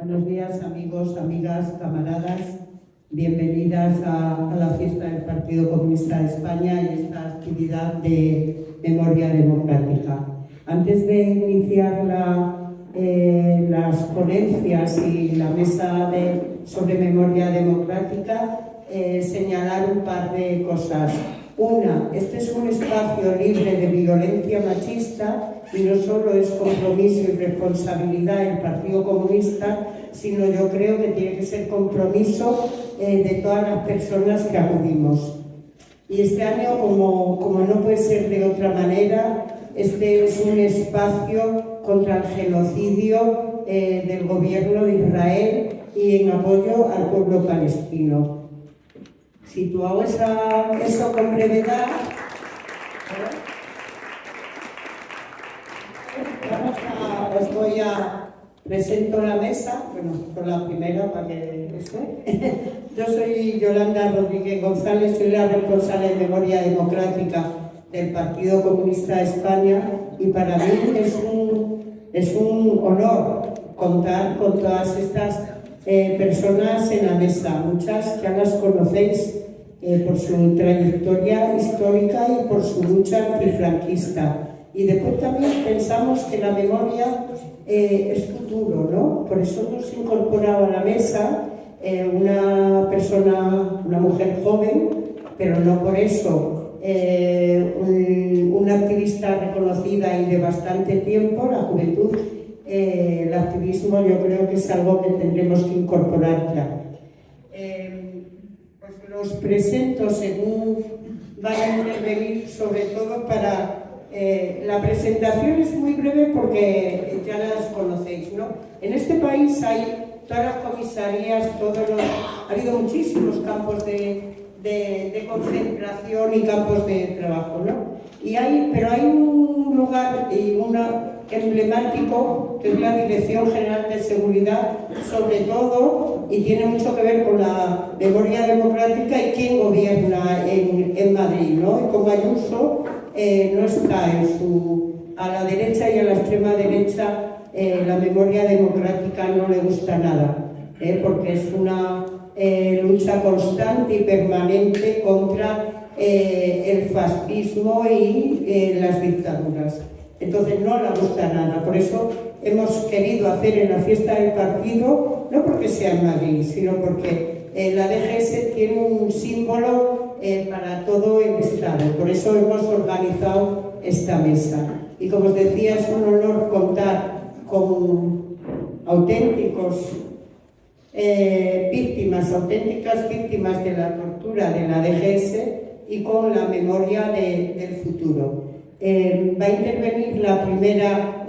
Buenos días, amigos, amigas, camaradas. Bienvenidas a la fiesta del Partido Comunista de España y esta actividad de memoria democrática. Antes de iniciar las ponencias y la mesa sobre memoria democrática, señalar un par de cosas. Una, este es un espacio libre de violencia machista y no solo es compromiso y responsabilidad del Partido Comunista, sino yo creo que tiene que ser compromiso de todas las personas que acudimos. Y este año, como no puede ser de otra manera, este es un espacio contra el genocidio del gobierno de Israel y en apoyo al pueblo palestino. Situado eso con brevedad, presento la mesa, bueno, con la primera para que esté. Yo soy Yolanda Rodríguez González, soy la responsable de Memoria Democrática del Partido Comunista de España y para mí es un honor contar con todas estas personas en la mesa, muchas ya las conocéis por su trayectoria histórica y por su lucha antifranquista. Y después también pensamos que la memoria es futuro, ¿no? Por eso hemos incorporado a la mesa una mujer joven, pero no por eso una activista reconocida y de bastante tiempo, la juventud. El activismo yo creo que es algo que tendremos que incorporar ya. Pues los presento según van a intervenir, sobre todo para... la presentación es muy breve porque ya las conocéis, ¿no? En este país hay todas las comisarías, ha habido muchísimos campos de concentración y campos de trabajo, ¿no? Pero hay un lugar y emblemático que es la Dirección General de Seguridad, sobre todo, y tiene mucho que ver con la memoria democrática y quién gobierna en Madrid, ¿no? Y como Ayuso no está a la derecha y a la extrema derecha, la memoria democrática no le gusta nada, porque es una lucha constante y permanente contra el fascismo y las dictaduras. Entonces no le gusta nada. Por eso hemos querido hacer en la fiesta del partido, no porque sea en Madrid, sino porque la DGS tiene un símbolo para todo el Estado. Por eso hemos organizado esta mesa. Y como os decía, es un honor contar con auténticas víctimas de la tortura de la DGS y con la memoria del futuro. Va a intervenir la primera,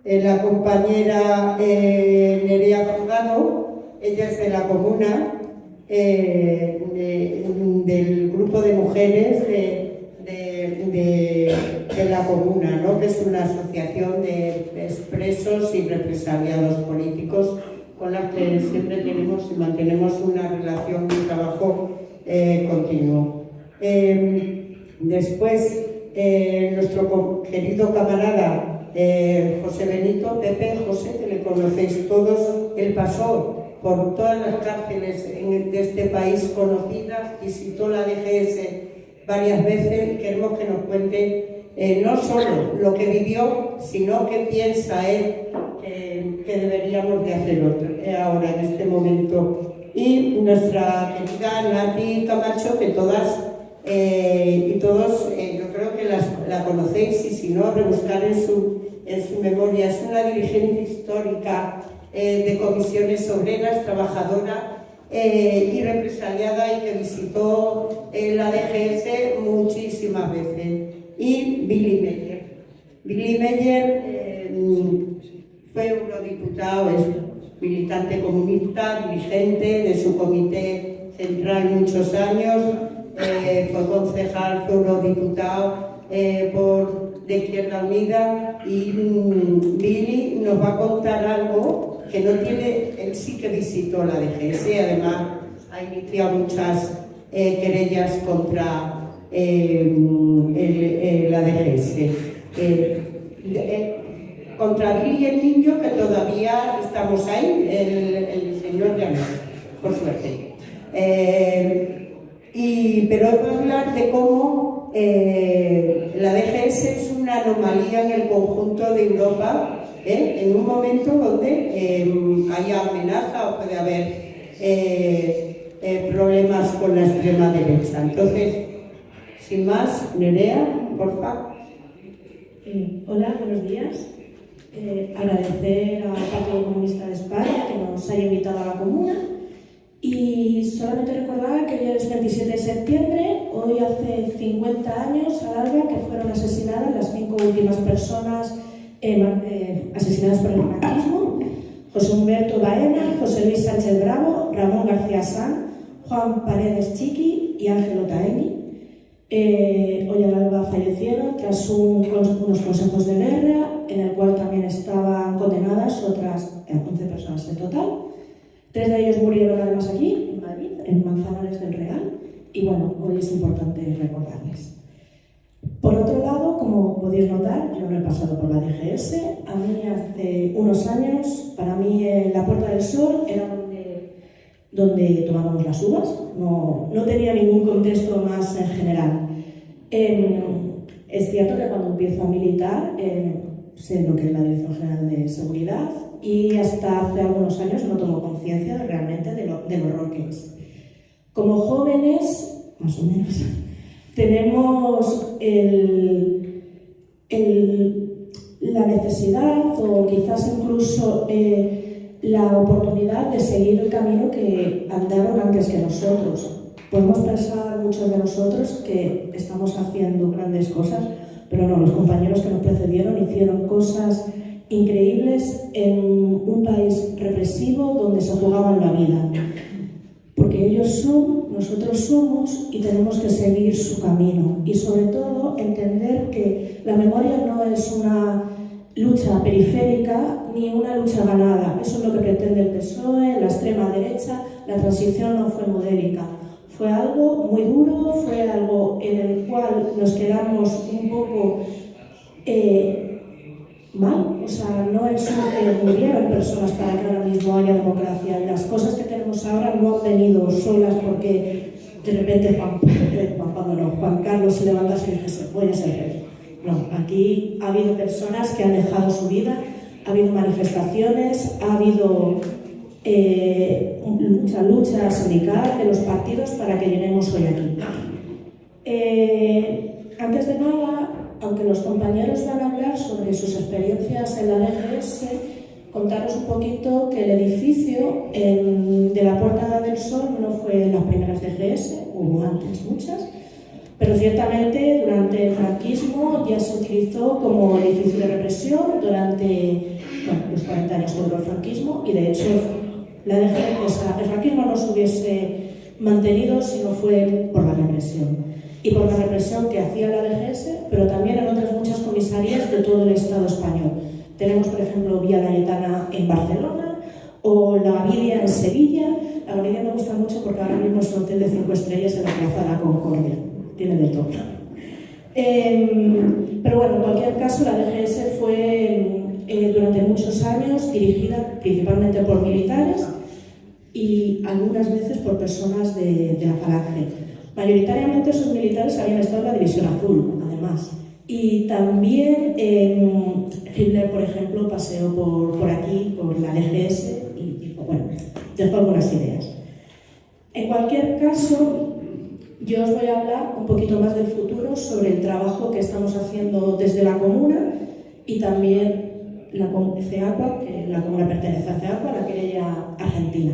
la compañera Nerea Juzgado. Ella es de la comuna, del grupo de mujeres de la comuna, ¿no? Que es una asociación de expresos y represaliados políticos con la que siempre tenemos y mantenemos una relación de trabajo continuo. Después, nuestro querido camarada José Benito, Pepe José, que le conocéis todos, él pasó por todas las cárceles de este país conocidas, visitó la DGS varias veces y queremos que nos cuente no solo lo que vivió, sino qué piensa él que deberíamos de hacer ahora, en este momento. Y nuestra querida Nati Camacho, que todas y todos yo creo que la conocéis, y si no, rebuscar en su memoria. Es una dirigente histórica de comisiones obreras, trabajadora y represaliada, y que visitó la DGS muchísimas veces. Y Billy Meyer. Billy Meyer fue eurodiputado, es militante comunista, dirigente de su comité central muchos años, fue concejal, fue eurodiputado de Izquierda Unida, y Billy nos va a contar algo que no tiene. Él sí que visitó la DGS, además ha iniciado muchas querellas contra la DGS. contra Billy el niño, que todavía estamos ahí, el señor de Anel, por suerte. Pero voy a hablar de cómo la DGS es una anomalía en el conjunto de Europa, en un momento donde haya amenaza o puede haber problemas con la extrema derecha. Entonces, sin más, Nerea, por favor. Hola, buenos días. Agradecer al Partido Comunista de España que nos haya invitado a la comuna y solamente recordar que hoy es 27 de septiembre, hoy hace 50 años a larga que fueron asesinadas las 5 últimas personas asesinadas por el franquismo: José Humberto Baena, José Luis Sánchez Bravo, Ramón García Sanz, Juan Paredes Chiqui y Ángel Otaegui. Hoy al alba fallecieron tras unos consejos de guerra, en el cual también estaban condenadas otras 11 personas en total. 3 de ellos murieron además aquí, en Madrid, en Manzanares del Real, y bueno, hoy es importante recordarles. Por otro lado, como podéis notar, yo no he pasado por la DGS. A mí hace unos años, para mí la Puerta del Sol era donde tomábamos las uvas, no tenía ningún contexto más en general. Es cierto que cuando empiezo a militar sé lo que es la Dirección General de Seguridad y hasta hace algunos años no tomo conciencia realmente del horror que es. Como jóvenes, más o menos, tenemos la necesidad o quizás incluso la oportunidad de seguir el camino que andaron antes que nosotros. Podemos pensar muchos de nosotros que estamos haciendo grandes cosas, pero no, los compañeros que nos precedieron hicieron cosas increíbles en un país represivo donde se jugaban la vida. Porque ellos son, nosotros somos y tenemos que seguir su camino. Y sobre todo entender que la memoria no es una lucha periférica ni una lucha ganada. Eso es lo que pretende el PSOE, la extrema derecha. La transición no fue modélica. Fue algo muy duro, fue algo en el cual nos quedamos un poco mal. O sea, no es que murieron personas para que ahora mismo haya democracia. Las cosas que tenemos ahora no han venido solas porque de repente Juan Carlos se levantase y dijese, voy a ser rey. No, aquí ha habido personas que han dejado su vida, ha habido manifestaciones, ha habido lucha sindical de los partidos para que lleguemos hoy aquí. Antes de nada, aunque los compañeros van a hablar sobre sus experiencias en la DGS, contaros un poquito que el edificio de la Puerta del Sol no fue las primeras DGS, hubo antes muchas, pero ciertamente durante el franquismo ya se utilizó como edificio de represión durante los 40 años que duró el franquismo, y de hecho la DGS, el franquismo no se hubiese mantenido si no fue por la represión. Y por la represión que hacía la DGS, pero también en otras muchas comisarías de todo el Estado español. Tenemos, por ejemplo, Vía Laietana en Barcelona o La Gavidia en Sevilla. La Gavidia me gusta mucho porque ahora mismo es un hotel de 5 estrellas en la Plaza de la Concordia. Tiene de todo. Pero bueno, en cualquier caso, la DGS fue durante muchos años dirigida principalmente por militares y algunas veces por personas de la Falange. Mayoritariamente esos militares habían estado en la División Azul, además. Y también Hitler, por ejemplo, paseó por aquí, por la DGS, y bueno, dejó algunas ideas. En cualquier caso, yo os voy a hablar un poquito más del futuro sobre el trabajo que estamos haciendo desde la comuna y también la CEACUA, que la comuna pertenece a CEACUA, la querella argentina.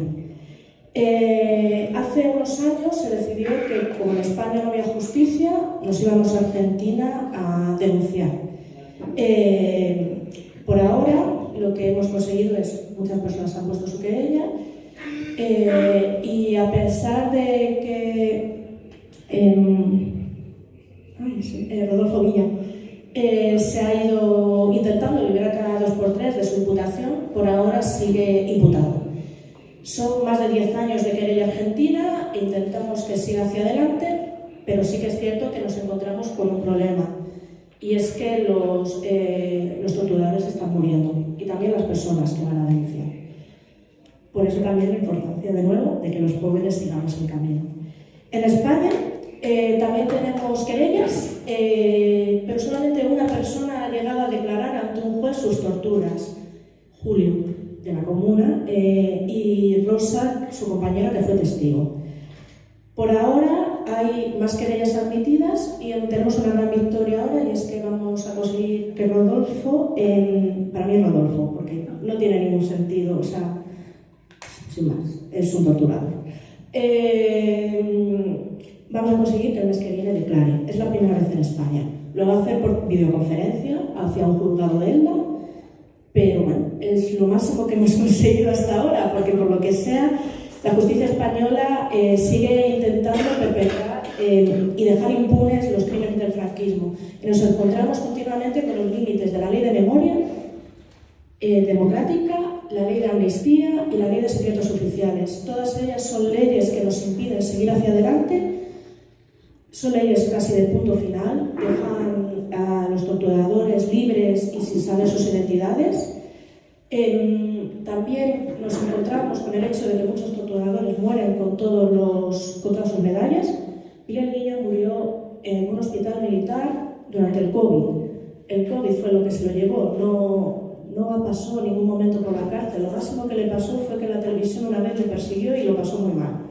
Hace unos años se decidió que como en España no había justicia, nos íbamos a Argentina a denunciar. Por ahora lo que hemos conseguido es, muchas personas han puesto su querella y a pesar de que Rodolfo Villa se ha ido intentando liberar cada 2x3 de su imputación, por ahora sigue imputado. Son más de 10 años de querella argentina, intentamos que siga hacia adelante, pero sí que es cierto que nos encontramos con un problema. y es que los torturadores están muriendo y también las personas que van a denunciar. Por eso también la importancia, de nuevo, de que los jóvenes sigamos el camino. En España también tenemos querellas, pero solamente una persona ha llegado a declarar ante un juez sus torturas. Julio, de la comuna, y Rosa, su compañera, que fue testigo. Por ahora hay más querellas admitidas y tenemos una gran victoria ahora, y es que vamos a conseguir que Rodolfo, para mí Rodolfo, porque no tiene ningún sentido, o sea, sin más, es un torturador. Vamos a conseguir que el mes que viene declare. Es la primera vez en España. Lo va a hacer por videoconferencia hacia un juzgado de Elda, pero bueno, es lo máximo que hemos conseguido hasta ahora, porque por lo que sea, la justicia española sigue intentando perpetrar y dejar impunes los crímenes del franquismo. Y nos encontramos continuamente con los límites de la ley de memoria democrática, la ley de amnistía y la ley de secretos oficiales. Todas ellas son leyes que nos impiden seguir hacia adelante, son leyes casi de punto final, dejan a los torturadores libres y sin saber sus identidades. También nos encontramos con el hecho de que muchos torturadores mueren con todas sus medallas. Miguel Niño murió en un hospital militar durante el COVID. El COVID fue lo que se lo llevó, no pasó ningún momento por la cárcel. Lo máximo que le pasó fue que la televisión una vez le persiguió y lo pasó muy mal.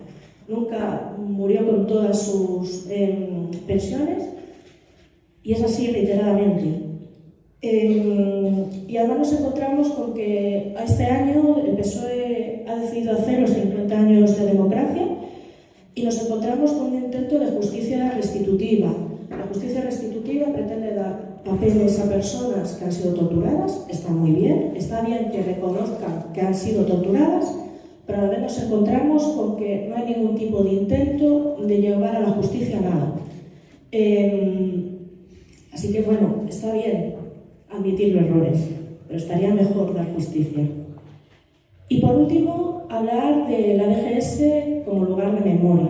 Nunca murió con todas sus pensiones, y es así reiteradamente. Y además nos encontramos con que este año el PSOE ha decidido hacer los 50 años de democracia, y nos encontramos con un intento de justicia restitutiva. La justicia restitutiva pretende dar papeles a personas que han sido torturadas. Está muy bien, está bien que reconozcan que han sido torturadas, pero a la vez nos encontramos con que no hay ningún tipo de intento de llevar a la justicia nada. Así que bueno, está bien admitir los errores, pero estaría mejor dar justicia. Y por último, hablar de la DGS como lugar de memoria.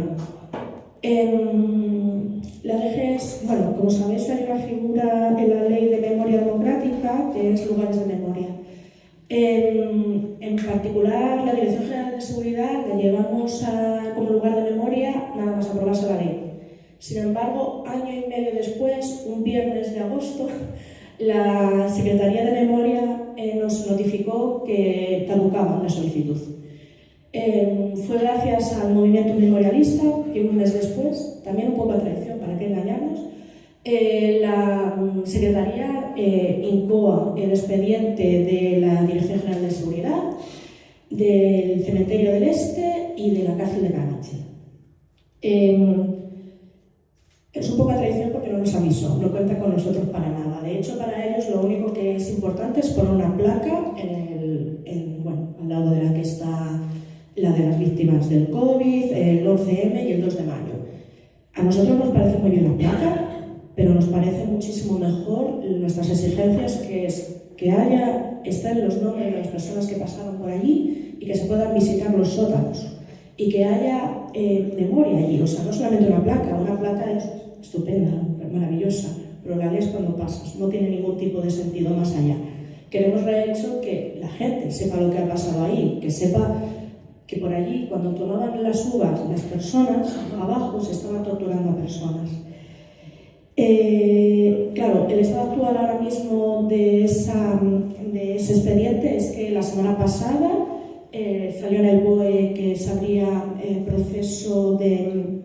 La DGS, bueno, como sabéis, hay una figura en la Ley de Memoria Democrática que es lugares de memoria. En particular, la Dirección General de Seguridad la llevamos como lugar de memoria nada más aprobarse la ley. Sin embargo, año y medio después, un viernes de agosto, la Secretaría de Memoria nos notificó que caducaba una solicitud. Fue gracias al movimiento memorialista que un mes después, también un poco a traición, para qué engañarnos, la Secretaría incoa el expediente de la Dirección General de Seguridad, del Cementerio del Este y de la cárcel de Carabanchel. Es un poco a traición porque no nos avisó, no cuenta con nosotros para nada. De hecho, para ellos lo único que es importante es poner una placa al lado de la que está la de las víctimas del COVID, el 11M y el 2 de mayo. A nosotros nos parece muy bien la placa, pero nos parece muchísimo mejor nuestras exigencias, que es que estén los nombres de las personas que pasaron por allí y que se puedan visitar los sótanos y que haya memoria allí. O sea, no solamente una placa es estupenda, maravillosa, pero la lees cuando pasas, no tiene ningún tipo de sentido más allá. Queremos, de hecho, que la gente sepa lo que ha pasado ahí, que sepa que por allí, cuando tomaban las uvas, las personas abajo se estaban torturando a personas. Claro, el estado actual ahora mismo de ese expediente es que la semana pasada salió en el BOE que se abría el proceso de...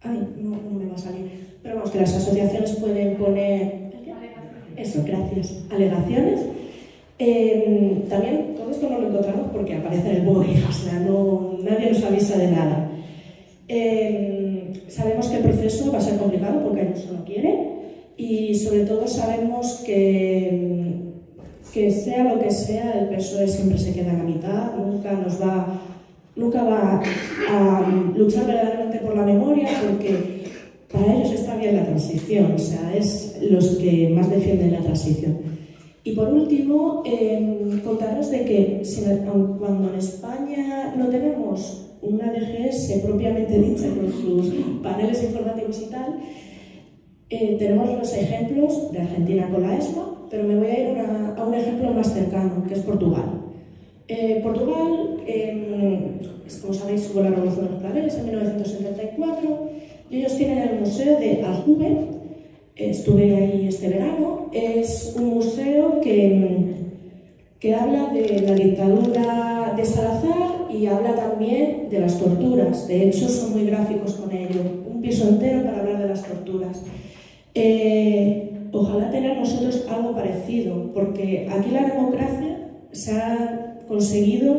no me va a salir. Pero vamos, que las asociaciones pueden poner... Eso, gracias. Alegaciones. También todo esto no lo encontramos porque aparece en el BOE, o sea, nadie nos avisa de nada. Sabemos que el proceso va a ser complicado porque Ayuso no quiere, y sobre todo sabemos que sea lo que sea, el PSOE siempre se queda a la mitad, nunca va a luchar verdaderamente por la memoria, porque para ellos está bien la transición, o sea, es los que más defienden la transición. Y por último, contaros de que cuando en España no tenemos una DGS propiamente dicha con sus paneles informativos y tal, Tenemos los ejemplos de Argentina con la ESMA, pero me voy a ir a un ejemplo más cercano, que es Portugal. Portugal, como sabéis, hubo la Revolución de los Claveles en 1974 y ellos tienen el Museo de Aljube. Estuve ahí este verano. Es un museo que habla de la dictadura de Salazar y habla también de las torturas. De hecho, son muy gráficos con ello. Un piso entero para hablar de las torturas. Ojalá tener nosotros algo parecido, porque aquí la democracia se ha conseguido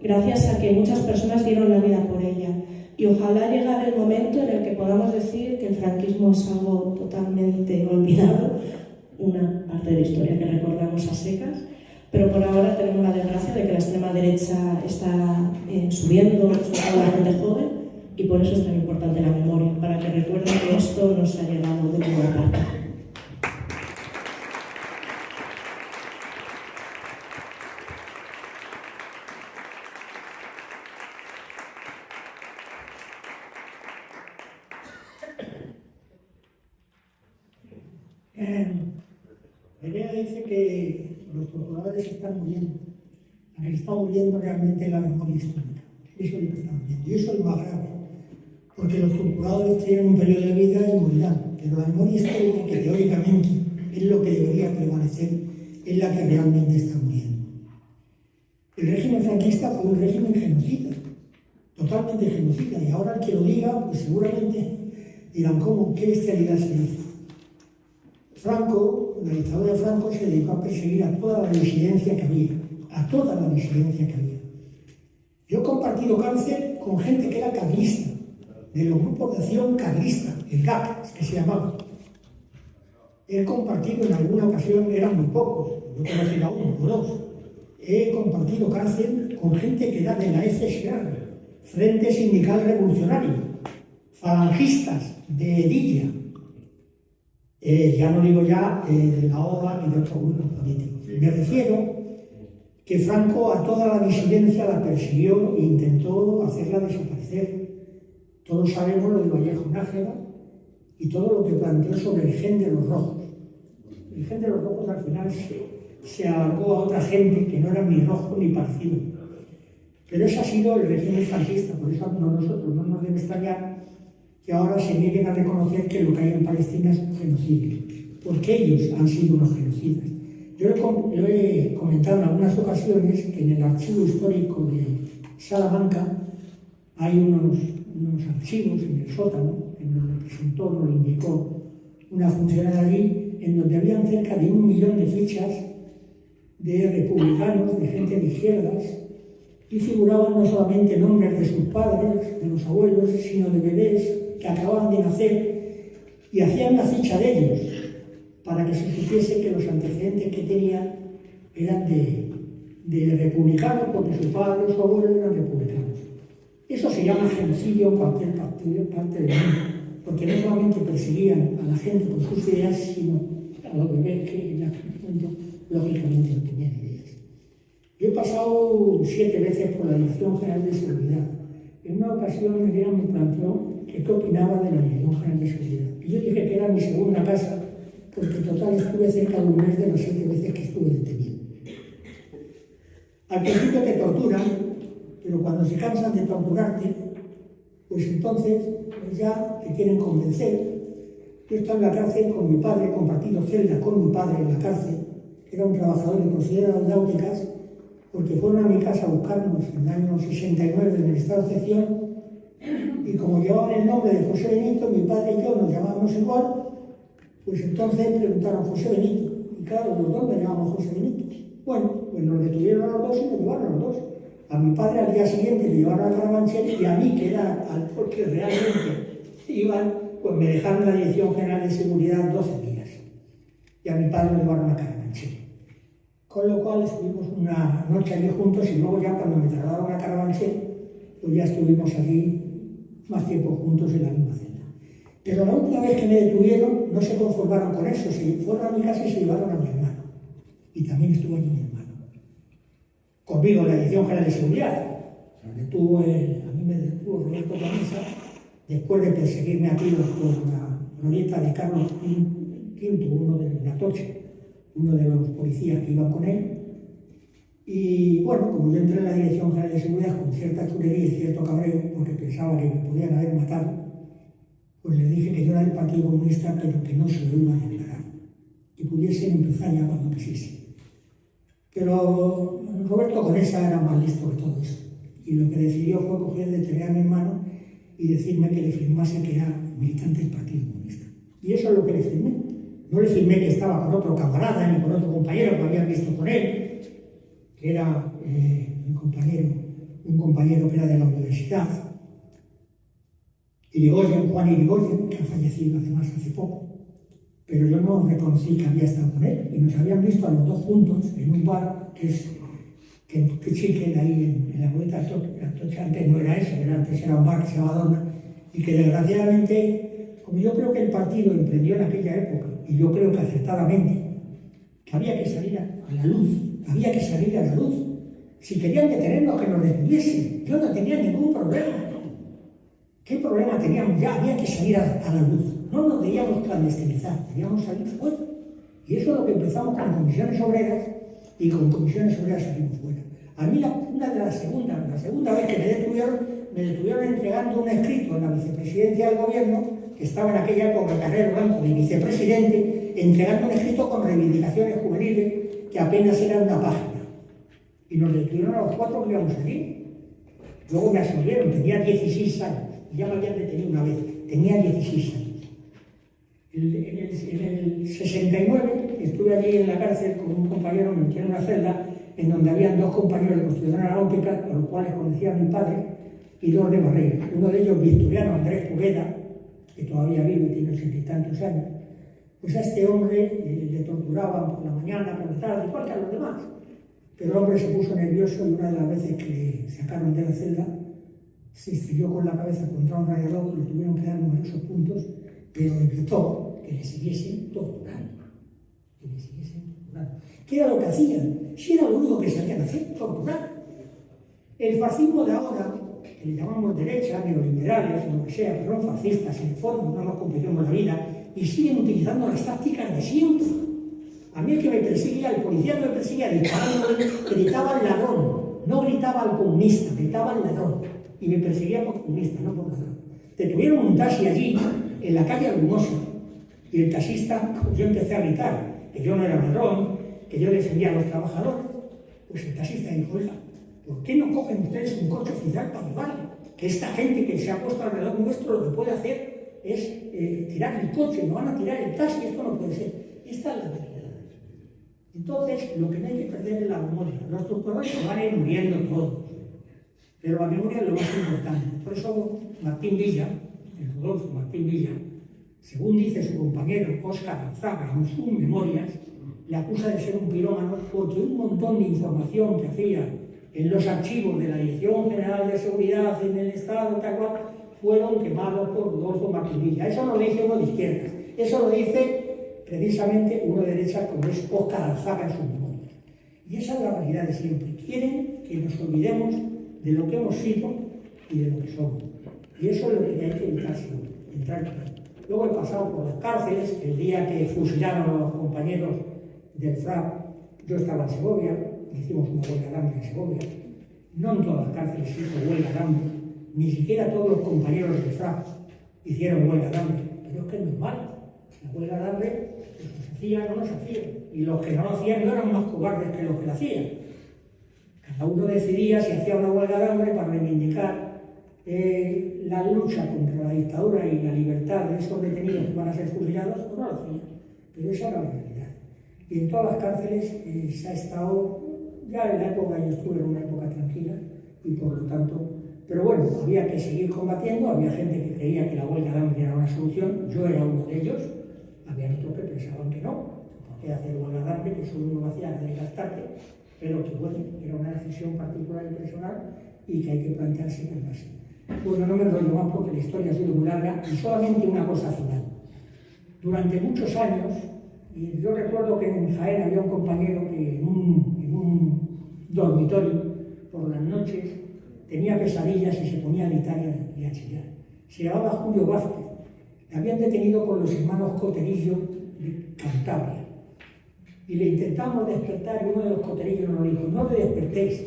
gracias a que muchas personas dieron la vida por ella. Y ojalá llegue el momento en el que podamos decir que el franquismo es algo totalmente olvidado, una parte de la historia que recordamos a secas, pero por ahora tenemos la desgracia de que la extrema derecha está subiendo, sobre todo la gente joven, y por eso es tan importante la memoria, para que recuerden que esto nos ha llegado de ninguna parte. Nerea dice que los torturadores están muriendo. La que está muriendo realmente es la memoria histórica. Eso es lo que están muriendo. Y eso es lo más grave. Porque los torturadores tienen un periodo de vida y morirán. Pero la memoria histórica, que teóricamente es lo que debería prevalecer, es la que realmente está muriendo. El régimen franquista fue un régimen genocida. Totalmente genocida. Y ahora el que lo diga, pues seguramente dirán, ¿cómo? ¿Qué bestialidad se hizo? Franco, la dictadura de Franco, se dedicó a perseguir a toda la disidencia que había, a toda la disidencia que había. Yo he compartido cárcel con gente que era carlista, de los grupos de acción carlista, el GAC, que se llamaba. He compartido en alguna ocasión, eran muy pocos, yo conocí a uno o dos. He compartido cárcel con gente que era de la FSR, Frente Sindical Revolucionario, falangistas de Edilla. Ya no digo de la OA ni de otros grupos políticos. Me refiero que Franco a toda la disidencia la persiguió e intentó hacerla desaparecer. Todos sabemos lo de Vallejo Nájera y todo lo que planteó sobre el gen de los rojos. El gen de los rojos al final se alargó a otra gente que no era ni rojo ni parecido. Pero ese ha sido el régimen franquista, por eso nosotros no nos debe extrañar que ahora se nieguen a reconocer que lo que hay en Palestina es un genocidio, porque ellos han sido unos genocidas. Yo lo he comentado en algunas ocasiones que en el archivo histórico de Salamanca hay unos archivos en el sótano, en donde presentó, nos lo indicó una funcionaria allí, en donde habían cerca de 1 millón de fichas de republicanos, de gente de izquierdas, y figuraban no solamente nombres de sus padres, de los abuelos, sino de bebés que acababan de nacer, y hacían una ficha de ellos para que se supiese que los antecedentes que tenían eran de republicanos, porque sus padres o sus abuelos eran republicanos. Eso se llama genocidio en cualquier parte del mundo, porque no solamente perseguían a la gente por sus ideas, sino a los bebés que en aquel momento lógicamente no tenían ideas. Yo he pasado 7 veces por la Dirección General de Seguridad. En una ocasión Nerea me planteó que qué opinaba de la Dirección General de Seguridad. Y yo dije que era mi segunda casa, porque en total estuve cerca de un mes de las 7 veces que estuve detenido. Al principio te torturan, pero cuando se cansan de torturarte, pues entonces ya te quieren convencer. Yo estaba en la cárcel con mi padre, compartido celda con mi padre en la cárcel, que era un trabajador de consideradas aeronáuticas, porque fueron a mi casa a buscarnos en el año 69 en el estado de excepción, y como llevaban el nombre de José Benito, mi padre y yo nos llamábamos igual, pues entonces preguntaron José Benito, y claro, los dos me llamamos José Benito. Bueno, pues nos detuvieron a los dos y nos llevaron a los dos. A mi padre al día siguiente le llevaron a Carabanchel, y a mí, que era al que realmente iban, pues me dejaron en la Dirección General de Seguridad 12 días. Y a mi padre lo llevaron a Carabanchel. Con lo cual estuvimos una noche allí juntos, y luego ya cuando me trasladaron a Carabanchel, pues ya estuvimos allí más tiempo juntos en la misma celda. Pero la última vez que me detuvieron no se conformaron con eso, se fueron a mi casa y se llevaron a mi hermano. Y también estuvo allí mi hermano. Conmigo en la Dirección General de Seguridad. A mí me detuvo Roberto Camisa, después de perseguirme a tiros por glorieta de Carlos V, uno de Atoche, uno de los policías que iban con él. Y bueno, como yo entré en la Dirección General de Seguridad con cierta chulería y cierto cabreo, porque pensaba que me podían haber matado, pues le dije que yo era del Partido Comunista, pero que no se lo iba a declarar, y pudiese empezar ya cuando quisiese. Pero Roberto Conesa era más listo que todo eso, y lo que decidió fue coger, detener a mi hermano y decirme que le firmase que era militante del Partido Comunista. Y eso es lo que le firmé. No le firmé que estaba con otro camarada ni con otro compañero que habían visto con él, que era un compañero que era de la universidad, Irigoyen, Juan Irigoyen, que ha fallecido además hace poco. Pero yo no reconocí que había estado con él, y nos habían visto a los dos juntos en un bar que chiquen ahí en la vuelta de Atocha. Antes no era eso, antes era un bar que se llamaba Donna, y que desgraciadamente, como yo creo que el partido emprendió en aquella época, y yo creo que acertadamente, que había que salir a la luz, había que salir a la luz. Si querían detenernos, que nos detuviesen. Yo no tenía ningún problema. ¿Qué problema teníamos ya? Había que salir a la luz. No nos debíamos clandestinizar, debíamos salir fuera. Y eso es lo que empezamos con comisiones obreras, y con comisiones obreras salimos fuera. A mí la segunda vez que me detuvieron entregando un escrito en la vicepresidencia del gobierno, que estaba en aquella época Carrero Blanco de vicepresidente, entregando un escrito con reivindicaciones juveniles que apenas era una página. Y nos detuvieron a los 4 que íbamos allí. Luego me absolvieron, tenía 16 años. Ya me habían detenido una vez, tenía 16 años. En el 69 estuve allí en la cárcel con un compañero, me metí en una celda en donde habían 2 compañeros de Constitución Aeronáutica, con los cuales conocía a mi padre, y 2 de Barreira. Uno de ellos, victoriano, Andrés Poveda, que todavía vive, tiene 80 y tantos años. Pues a este hombre le torturaban por la mañana, por la tarde, igual que a los demás. Pero el hombre se puso nervioso, y una de las veces que le sacaron de la celda, se estrelló con la cabeza contra un radiador, y le tuvieron que dar numerosos puntos, pero evitó que le siguiesen torturando. ¿Qué era lo que hacían? Si era lo único que sabían hacer, torturar. El fascismo de ahora, que le llamamos derecha, neoliberales, o lo que sea, pero son fascistas, en el fondo no nos complicamos la vida, y siguen utilizando las tácticas de siempre. A mí el que me perseguía, el policía que me perseguía, gritaba al ladrón, no gritaba al comunista, gritaba al ladrón, y me perseguía por comunista, no por ladrón. Detuvieron un taxi allí, en la calle Albumosa, y el taxista, pues yo empecé a gritar que yo no era ladrón, que yo defendía a los trabajadores. Pues el taxista dijo: oiga, ¿por qué no cogen ustedes un coche oficial para llevarlo? Que esta gente que se ha puesto alrededor nuestro lo que puede hacer es tirar el coche, no van a tirar el taxi, esto no puede ser. Esta es la realidad. Entonces, lo que no hay que perder es la memoria. Los torturadores se van a ir muriendo todos, pero la memoria es lo más importante. Por eso Martín Villa, el Rodolfo Martín Villa, según dice su compañero Óscar Alzaga en sus memorias, le acusa de ser un pirómano porque un montón de información que hacía en los archivos de la Dirección General de Seguridad en el Estado, tal cual, fueron quemados por Rodolfo Martín Villa. Eso no lo dice uno de izquierda, eso lo dice precisamente uno de derecha, como es Óscar Alzaga en sus memorias. Y esa es la realidad de siempre. Quieren que nos olvidemos de lo que hemos sido y de lo que somos. Y eso es lo que hay que evitar siempre, entrar por ahí. Luego he pasado por las cárceles. El día que fusilaron a los compañeros del FRAP, yo estaba en Segovia, hicimos una huelga de hambre en Segovia. No en todas las cárceles se hizo huelga de hambre, ni siquiera todos los compañeros del FRAP hicieron huelga de hambre, pero es que es normal. La huelga de hambre, los que se hacían no los hacían, y los que no lo hacían no eran más cobardes que los que lo hacían. Cada uno decidía si hacía una huelga de hambre para reivindicar la lucha contra la dictadura y la libertad de esos detenidos que van a ser fusilados, o no lo hacían. Pero esa era la realidad. Y en todas las cárceles se ha estado, ya en la época, yo estuve en una época tranquila, y por lo tanto, pero bueno, había que seguir combatiendo. Había gente que creía que la huelga de hambre era una solución, yo era uno de ellos, había otros que pensaban que no, que hacer huelga de hambre, que solo uno lo hacía de desgastarte, pero que bueno, era una decisión particular y personal y que hay que plantearse con base. Bueno, no me enrollo más porque la historia ha sido muy larga, y solamente una cosa final. Durante muchos años, y yo recuerdo que en Jaén había un compañero que en un dormitorio por las noches tenía pesadillas y se ponía a gritar y a chillar. Se llamaba Julio Vázquez. La habían detenido con los hermanos Coterillo de Cantabria. Y le intentamos despertar y uno de los Coterillos nos dijo: no le despertéis,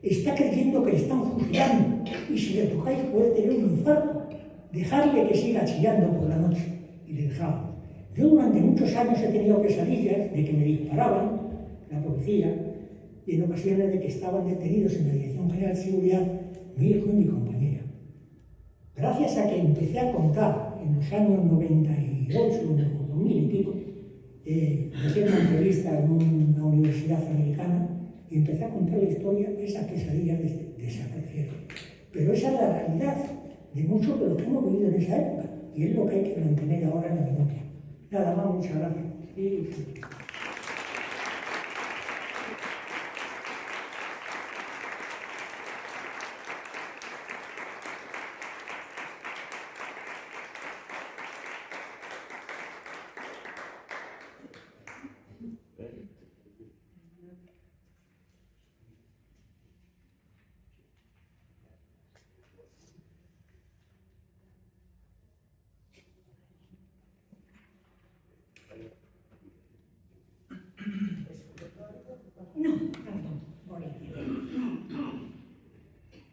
está creyendo que le están fusilando y si le tocáis puede tener un infarto. Dejadle que siga chillando por la noche. Y le dejamos. Yo durante muchos años he tenido pesadillas de que me disparaban la policía y en ocasiones de que estaban detenidos en la Dirección General de Seguridad mi hijo y mi compañera. Gracias a que empecé a contar en los años 98 o 2000 y pico, hice una entrevista en una universidad americana y empecé a contar la historia, esas pesadillas desaparecieron. Pero esa es la realidad de mucho de lo que hemos vivido en esa época y es lo que hay que mantener ahora en la memoria. Nada más, muchas gracias.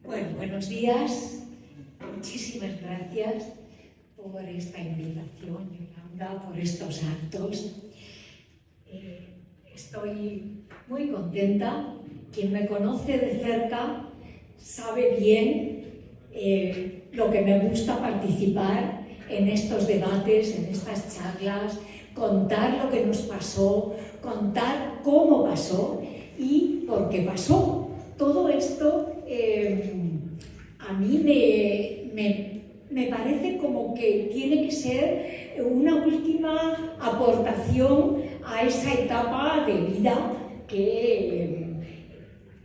Bueno, buenos días. Muchísimas gracias por esta invitación, Yolanda, por estos actos. Estoy muy contenta. Quien me conoce de cerca sabe bien lo que me gusta participar en estos debates, en estas charlas, contar lo que nos pasó, contar cómo pasó y por qué pasó. Todo esto a mí me parece como que tiene que ser una última aportación a esa etapa de vida que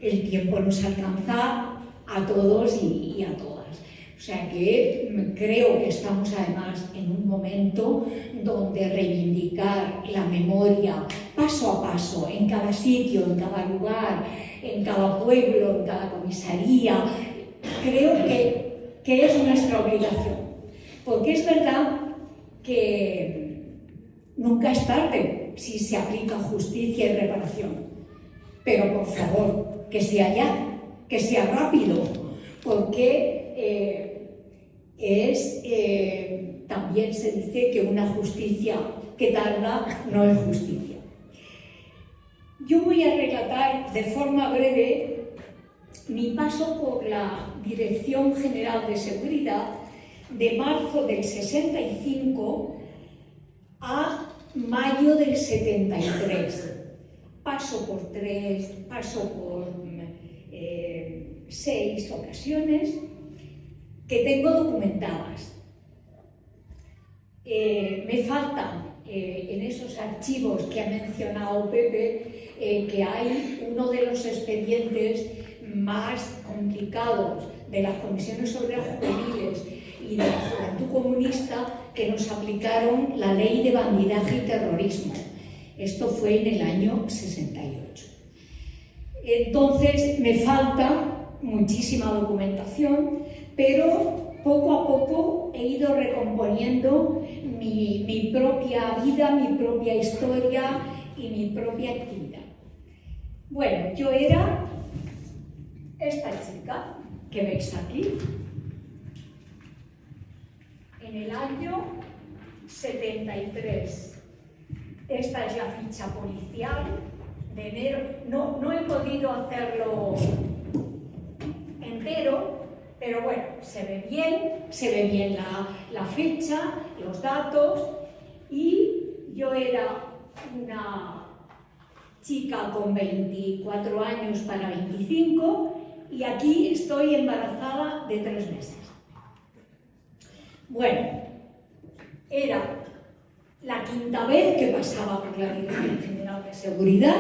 el tiempo nos alcanza a todos y a todas. O sea que creo que estamos además en un momento donde reivindicar la memoria paso a paso, en cada sitio, en cada lugar, en cada pueblo, en cada comisaría, creo que es nuestra obligación. Porque es verdad que nunca es tarde si se aplica justicia y reparación. Pero por favor, que sea ya, que sea rápido, porque también se dice que una justicia que tarda no es justicia. Yo voy a relatar de forma breve mi paso por la Dirección General de Seguridad de marzo del 65 a mayo del 73. Paso por 6 ocasiones que tengo documentadas. Me faltan en esos archivos que ha mencionado Pepe, que hay uno de los expedientes más complicados de las comisiones obreras juveniles y de la Juventud Comunista que nos aplicaron la ley de bandidaje y terrorismo. Esto fue en el año 68. Entonces me falta muchísima documentación, pero poco a poco he ido recomponiendo mi propia vida, mi propia historia y mi propia actividad. Bueno, yo era esta chica que veis aquí, en el año 73. Esta es la ficha policial de enero. No he podido hacerlo entero, pero bueno, se ve bien la fecha, los datos, y yo era una chica con 24 años para 25 y aquí estoy embarazada de 3 meses. Bueno, era la 5ª vez que pasaba por la Dirección General de Seguridad.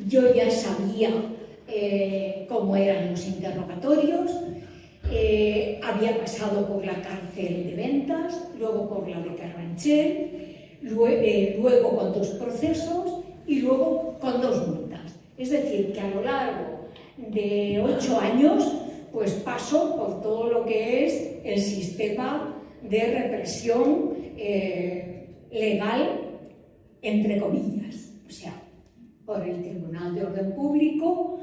Yo ya sabía cómo eran los interrogatorios, había pasado por la cárcel de Ventas, luego por la de Carabanchel, luego con 2 procesos y luego con 2 multas. Es decir, que a lo largo de 8 años pues paso por todo lo que es el sistema de represión legal, entre comillas, o sea, por el Tribunal de Orden Público,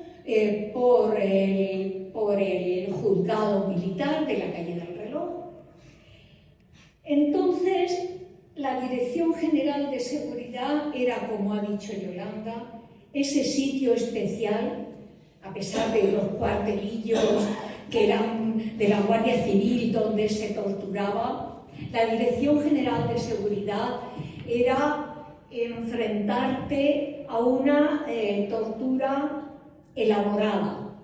por el juzgado militar de la calle del Reloj. Entonces, la Dirección General de Seguridad era, como ha dicho Yolanda, ese sitio especial, a pesar de los cuartelillos que eran de la Guardia Civil donde se torturaba. La Dirección General de Seguridad era enfrentarte a una tortura elaborada.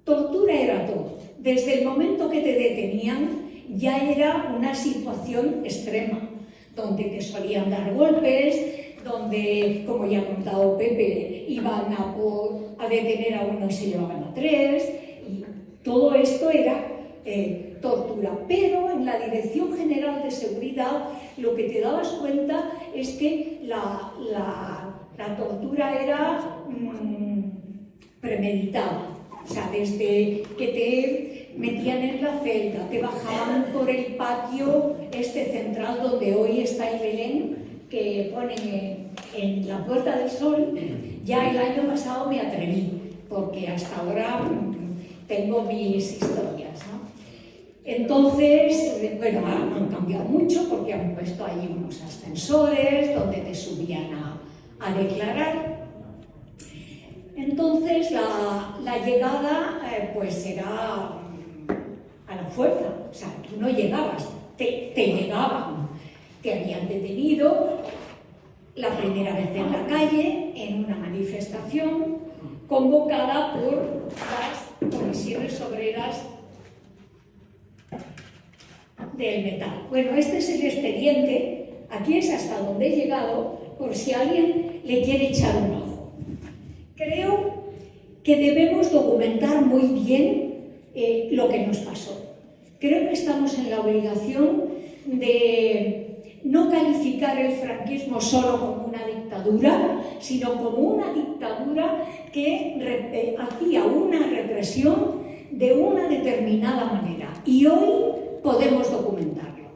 Tortura era todo. Desde el momento que te detenían ya era una situación extrema, donde te solían dar golpes, donde, como ya ha contado Pepe, iban a detener a uno y se llevaban a tres, y todo esto era tortura. Pero en la Dirección General de Seguridad lo que te dabas cuenta es que la tortura era premeditada. O sea, desde que te metían en la celda, te bajaban por el patio central donde hoy está el Belén, que ponen en la Puerta del Sol. Ya el año pasado me atreví, porque hasta ahora tengo mis historias, ¿no? Entonces, bueno, han cambiado mucho porque han puesto ahí unos ascensores donde te subían a declarar. Entonces, la llegada pues era a la fuerza, o sea, tú no llegabas, te llegaban. Te habían detenido la primera vez en la calle, en una manifestación convocada por las comisiones obreras del metal. Bueno, este es el expediente, aquí es hasta donde he llegado, por si alguien le quiere echar un ojo. Creo que debemos documentar muy bien lo que nos pasó. Creo que estamos en la obligación de no calificar el franquismo solo como una dictadura, sino como una dictadura que hacía una represión de una determinada manera. Y hoy podemos documentarlo,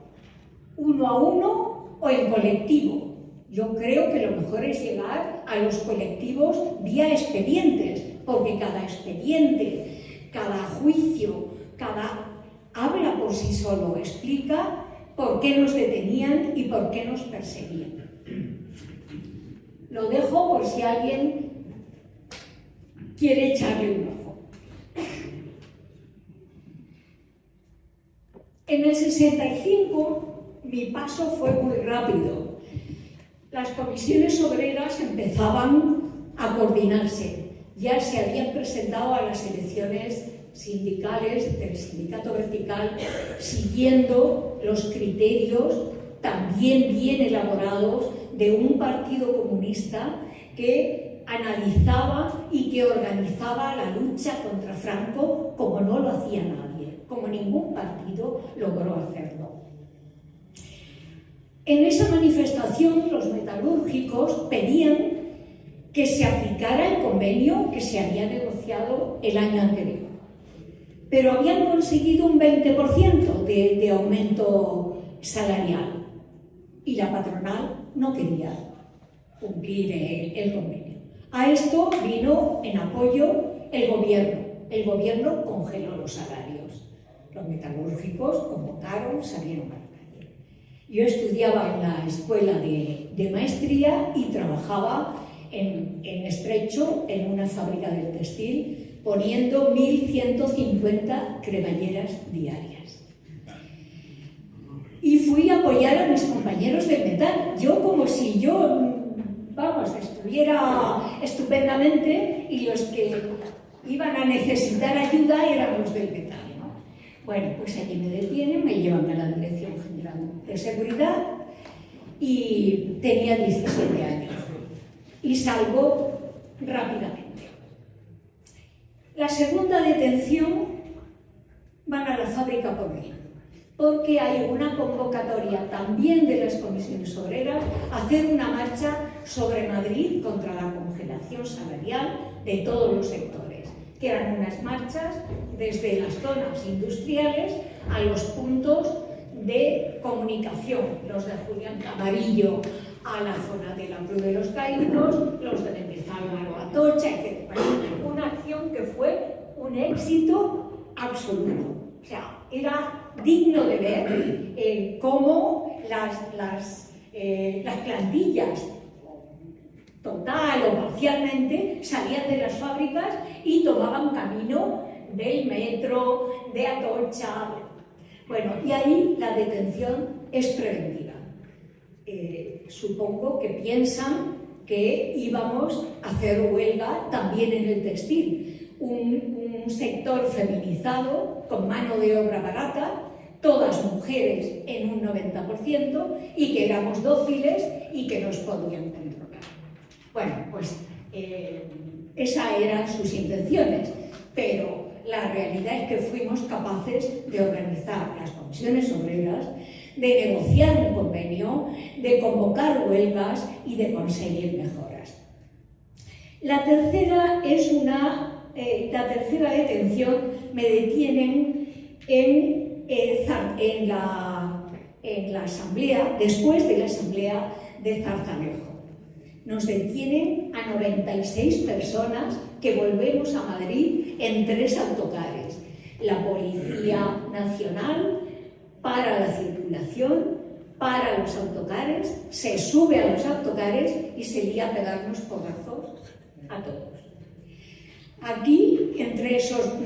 uno a uno o en colectivo. Yo creo que lo mejor es llegar a los colectivos vía expedientes, porque cada expediente, cada juicio, habla por sí solo, explica por qué nos detenían y por qué nos perseguían. Lo dejo por si alguien quiere echarle un ojo. En el 65 mi paso fue muy rápido. Las comisiones obreras empezaban a coordinarse. Ya se habían presentado a las elecciones sindicales del sindicato vertical siguiendo los criterios también bien elaborados de un partido comunista que analizaba y que organizaba la lucha contra Franco como no lo hacía nadie, como ningún partido logró hacerlo. En esa manifestación los metalúrgicos pedían que se aplicara el convenio que se había negociado el año anterior. Pero habían conseguido un 20% de aumento salarial y la patronal no quería cumplir el convenio. A esto vino en apoyo el gobierno. El gobierno congeló los salarios. Los metalúrgicos convocaron, salieron a la calle. Yo estudiaba en la escuela de maestría y trabajaba en Estrecho, en una fábrica del textil, poniendo 1.150 cremalleras diarias. Y fui a apoyar a mis compañeros del metal. Yo como si yo, vamos, estuviera estupendamente y los que iban a necesitar ayuda eran los del metal, ¿no? Bueno, pues allí me detienen, me llevan a la Dirección General de Seguridad y tenía 17 años y salgo rápidamente. La segunda detención van a la fábrica por mí, porque hay una convocatoria también de las comisiones obreras a hacer una marcha sobre Madrid contra la congelación salarial de todos los sectores, que eran unas marchas desde las zonas industriales a los puntos de comunicación, los de Julián Camarillo a la zona de la Cruz de los Caídos, los de Mendizábal a Atocha, etc. Una acción que fue un éxito absoluto. O sea, era digno de ver cómo las plantillas, total o parcialmente, salían de las fábricas y tomaban camino del metro, de Atocha. Bueno, y ahí la detención es preventiva. Supongo que piensan que íbamos a hacer huelga también en el textil. Un sector feminizado, con mano de obra barata, todas mujeres en un 90%, y que éramos dóciles y que nos podían controlar. Bueno, pues esas eran sus intenciones, pero la realidad es que fuimos capaces de organizar las comisiones obreras, de negociar un convenio, de convocar huelgas y de conseguir mejoras. La tercera detención me detienen en la asamblea, después de la asamblea de Zarzalejo. Nos detienen a 96 personas que volvemos a Madrid en 3 autocares. La Policía Nacional para la circulación, para los autocares, se sube a los autocares y se lía a pegarnos porrazos a todos. Aquí, entre esos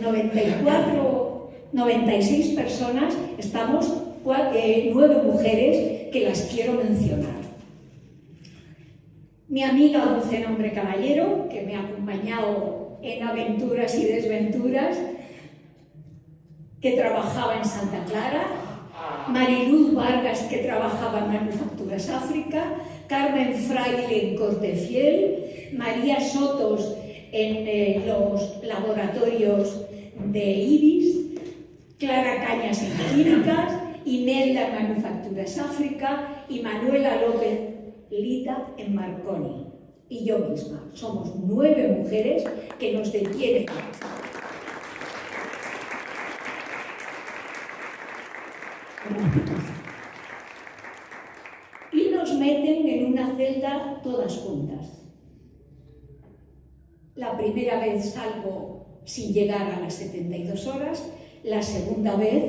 96 personas, estamos 9 mujeres que las quiero mencionar. Mi amiga Dulce Nombre Caballero, que me ha acompañado en aventuras y desventuras, que trabajaba en Santa Clara, Mariluz Vargas, que trabajaba en Manufacturas África, Carmen Fraile en Cortefiel, María Sotos en los laboratorios de Ibis, Clara Cañas en Químicas, Imelda en Manufacturas África y Manuela López Lita en Marconi. Y yo misma. Somos 9 mujeres que nos detienen. Y nos meten en una celda todas juntas. La primera vez salgo sin llegar a las 72 horas, la segunda vez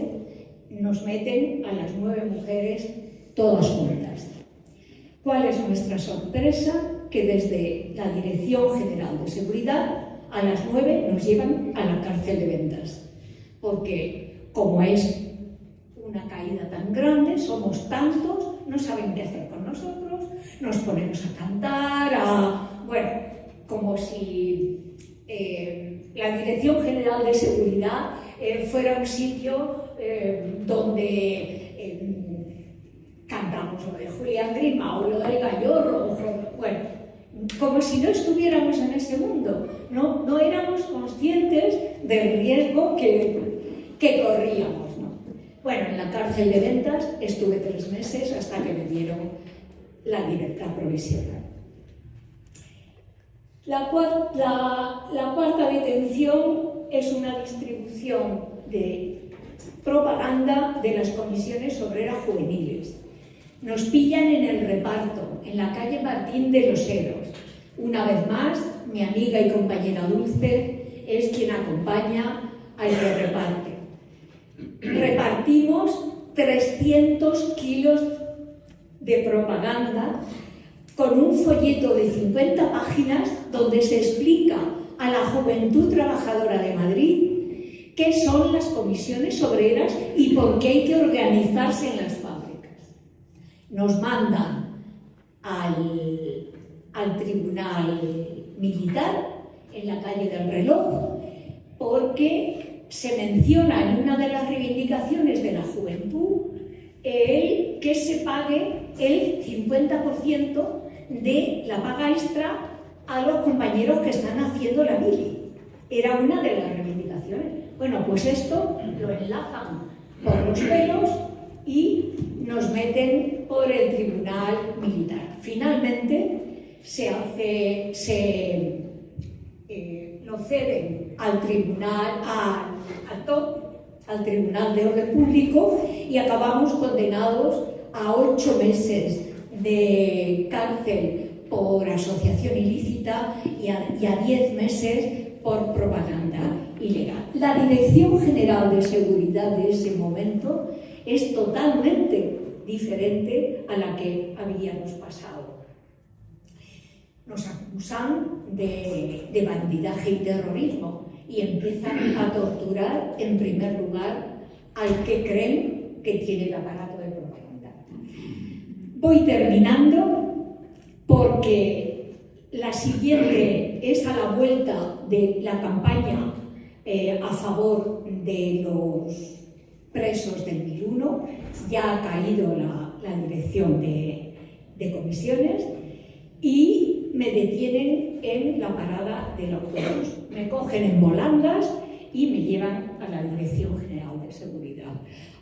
nos meten a las 9 mujeres todas juntas. ¿Cuál es nuestra sorpresa? Que desde la Dirección General de Seguridad a las 9 nos llevan a la cárcel de Ventas. Porque como es una caída tan grande, somos tantos, no saben qué hacer con nosotros, nos ponemos a cantar, bueno, como si la Dirección General de Seguridad fuera un sitio donde cantamos lo de Julián Grima o lo del Gallorro, bueno, como si no estuviéramos en ese mundo, no éramos conscientes del riesgo que corríamos, ¿no? Bueno, en la cárcel de Ventas estuve 3 meses hasta que me dieron la libertad provisional. La cuarta detención es una distribución de propaganda de las comisiones obreras juveniles. Nos pillan en el reparto, en la calle Martín de los Heros. Una vez más, mi amiga y compañera Dulce es quien acompaña al que reparte. Repartimos 300 kilos de propaganda con un folleto de 50 páginas donde se explica a la juventud trabajadora de Madrid qué son las comisiones obreras y por qué hay que organizarse en las fábricas. Nos mandan al tribunal militar en la calle del Reloj porque se menciona en una de las reivindicaciones de la juventud que se pague el 50% de la paga extra a los compañeros que están haciendo la mili. Era una de las reivindicaciones. Bueno, pues esto lo enlazan por los pelos y nos meten por el tribunal militar. Finalmente lo ceden al tribunal, al TOP, al Tribunal de Orden Público y acabamos condenados a 8 meses de cárcel por asociación ilícita y a 10 meses por propaganda ilegal. La Dirección General de Seguridad de ese momento es totalmente diferente a la que habíamos pasado. Nos acusan de bandidaje y terrorismo y empiezan a torturar, en primer lugar, al que creen que tiene el aparato de propaganda. Voy terminando porque la siguiente es a la vuelta de la campaña a favor de los presos del 2001. Ya ha caído la dirección de comisiones y me detienen en la parada del autobús. Me cogen en volandas y me llevan a la Dirección General de Seguridad.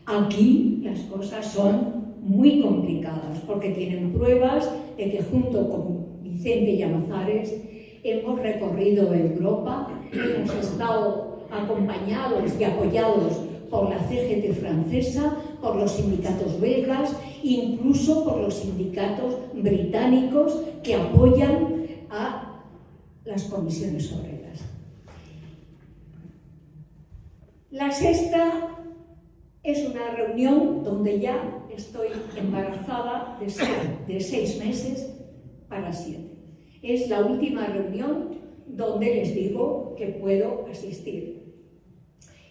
Aquí las cosas son muy complicadas porque tienen pruebas de que junto con Vicente Llamazares hemos recorrido Europa, hemos estado acompañados y apoyados por la CGT francesa, por los sindicatos belgas, incluso por los sindicatos británicos que apoyan a las comisiones obreras. La sexta es una reunión donde ya estoy embarazada de 6 meses para 7. Es la última reunión donde les digo que puedo asistir.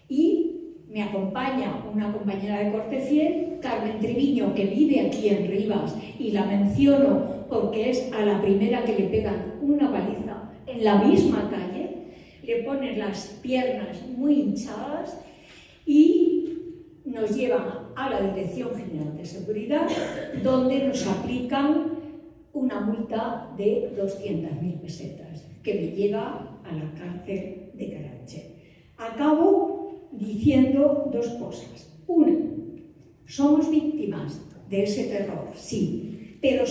Y me acompaña una compañera de corte fiel, Carmen Triviño, que vive aquí en Rivas, y la menciono porque es a la primera que le pegan una paliza en la misma calle, le ponen las piernas muy hinchadas y nos llevan a la Dirección General de Seguridad, donde nos aplican una multa de 200.000 pesetas, que me lleva a la cárcel de Carabanchel. Acabo diciendo 2 cosas. Una, somos víctimas de ese terror, sí, pero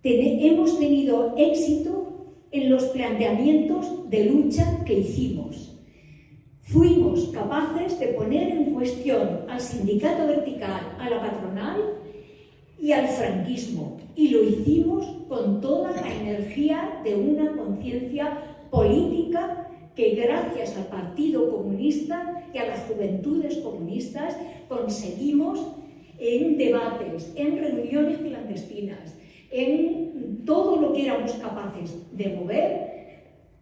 hemos tenido éxito en los planteamientos de lucha que hicimos. Fuimos capaces de poner en cuestión al sindicato vertical, a la patronal y al franquismo, y lo hicimos con toda la energía de una conciencia política que gracias al Partido Comunista y a las juventudes comunistas conseguimos en debates, en reuniones clandestinas, en todo lo que éramos capaces de mover,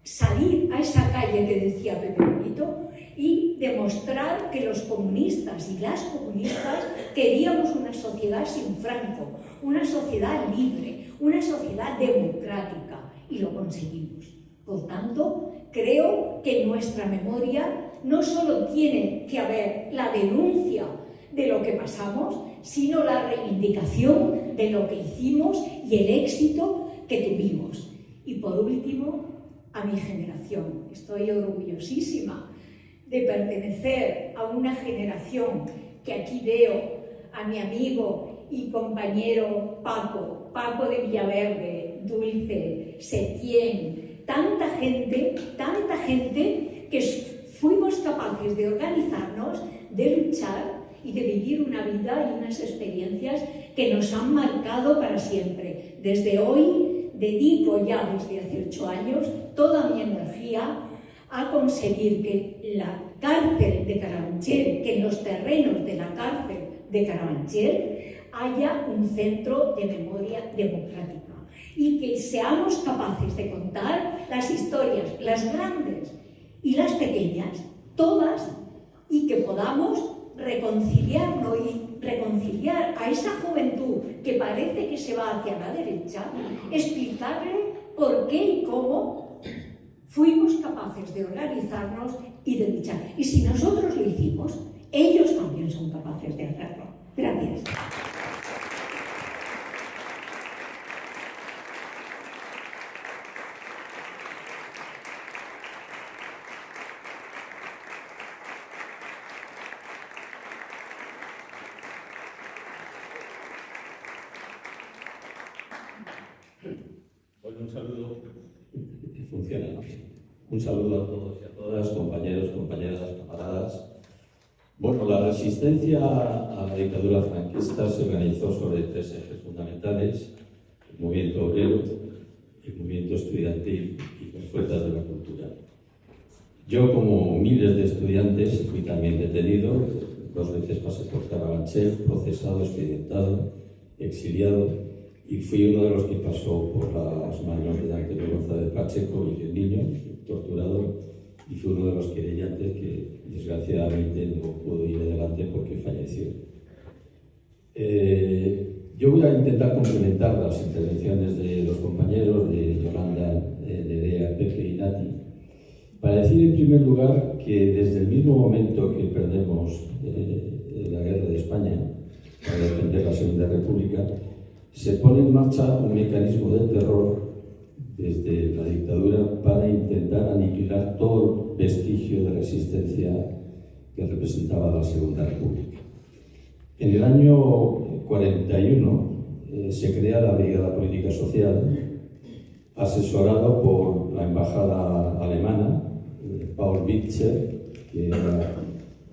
salir a esa calle que decía Pepe Benito y demostrar que los comunistas y las comunistas queríamos una sociedad sin Franco, una sociedad libre, una sociedad democrática, y lo conseguimos. Por tanto, creo que en nuestra memoria no solo tiene que haber la denuncia de lo que pasamos, sino la reivindicación de lo que hicimos y el éxito que tuvimos. Y por último, a mi generación. Estoy orgullosísima de pertenecer a una generación que aquí veo a mi amigo y compañero Paco de Villaverde, Dulce, Setién, tanta gente que fuimos capaces de organizarnos, de luchar y de vivir una vida y unas experiencias que nos han marcado para siempre. Desde hoy dedico ya desde hace 8 años toda mi energía a conseguir que la cárcel de Carabanchel, que en los terrenos de la cárcel de Carabanchel haya un centro de memoria democrática y que seamos capaces de contar las historias, las grandes y las pequeñas, todas, y que podamos reconciliarnos y reconciliar a esa juventud que parece que se va hacia la derecha, explicarle por qué y cómo fuimos capaces de organizarnos y de luchar. Y si nosotros lo hicimos, ellos también son capaces de hacerlo. Gracias. Pues un saludo, funciona, ¿no? Un saludo a todos y a todas, compañeros, compañeras, camaradas. resistencia a la dictadura franquista se organizó sobre 3 ejes fundamentales: el movimiento obrero, el movimiento estudiantil y las fuerzas de la cultura. Yo, como miles de estudiantes, fui también detenido, 2 veces pasé por Carabanchel, procesado, expedientado, exiliado, y fui uno de los que pasó por las manos de Antonio González Pacheco y el niño, torturado, y fue uno de los querellantes que desgraciadamente no pudo ir adelante porque falleció. Yo voy a intentar complementar las intervenciones de los compañeros, de Yolanda, Nerea, Pepe y Nati, para decir en primer lugar que desde el mismo momento que perdemos la guerra de España para defender la Segunda República, se pone en marcha un mecanismo de terror desde la dictadura para intentar aniquilar todo vestigio de resistencia que representaba la Segunda República. En el año 41 se crea la Brigada Política Social, asesorado por la embajada alemana, Paul Witzer, que era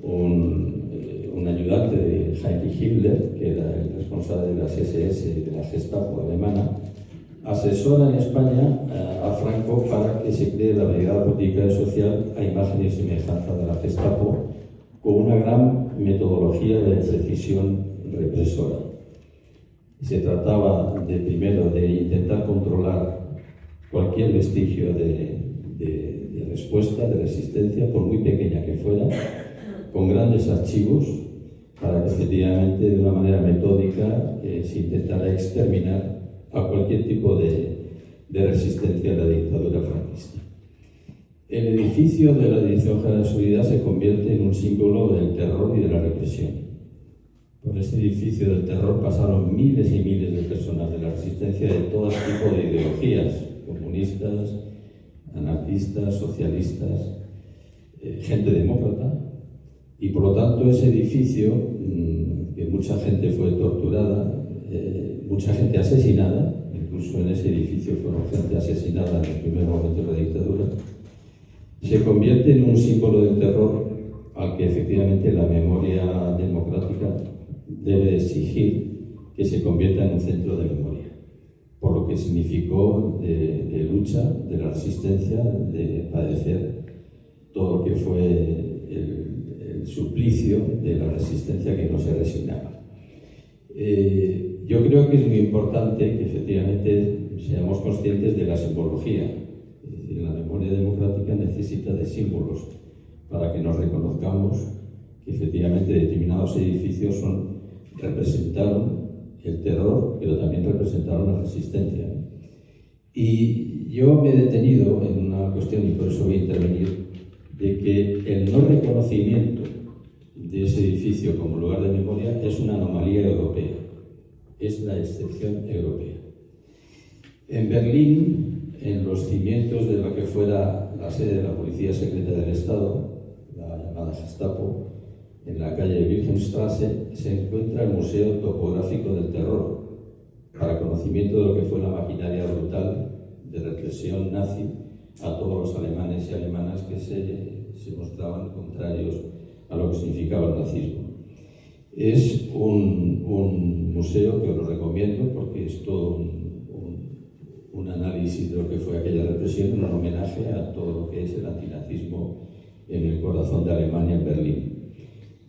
un ayudante de Heinrich Himmler, que era el responsable de las SS y de la Gestapo alemana. Asesora en España a Franco para que se cree la Brigada Política Social a imagen y semejanza de la Gestapo, con una gran metodología de precisión represora. Se trataba primero de intentar controlar cualquier vestigio de respuesta, de resistencia, por muy pequeña que fuera, con grandes archivos, para que efectivamente de una manera metódica se intentara exterminar a cualquier tipo de resistencia a la dictadura franquista. El edificio de la Dirección General de Seguridad se convierte en un símbolo del terror y de la represión. Por ese edificio del terror pasaron miles y miles de personas de la resistencia de todo tipo de ideologías, comunistas, anarquistas, socialistas, gente demócrata, y por lo tanto ese edificio, que mucha gente fue torturada, mucha gente asesinada, incluso en ese edificio fueron gente asesinada en los primeros momentos de la dictadura, se convierte en un símbolo del terror al que efectivamente la memoria democrática debe exigir que se convierta en un centro de memoria, por lo que significó de lucha, de la resistencia, de padecer todo lo que fue el suplicio de la resistencia que no se resignaba. Yo creo que es muy importante que efectivamente seamos conscientes de la simbología. Es decir, la memoria democrática necesita de símbolos para que nos reconozcamos que efectivamente determinados edificios representaron el terror, pero también representaron la resistencia. Y yo me he detenido en una cuestión, y por eso voy a intervenir, de que el no reconocimiento de ese edificio como lugar de memoria es una anomalía europea, es la excepción europea. En Berlín, en los cimientos de lo que fuera la sede de la Policía Secreta del Estado, la llamada Gestapo, en la calle Wilhelmstrasse, se encuentra el Museo Topográfico del Terror, para conocimiento de lo que fue la maquinaria brutal de represión nazi a todos los alemanes y alemanas que se mostraban contrarios a lo que significaba el nazismo. Es un museo que os lo recomiendo porque es todo un análisis de lo que fue aquella represión, un homenaje a todo lo que es el antinazismo en el corazón de Alemania, en Berlín.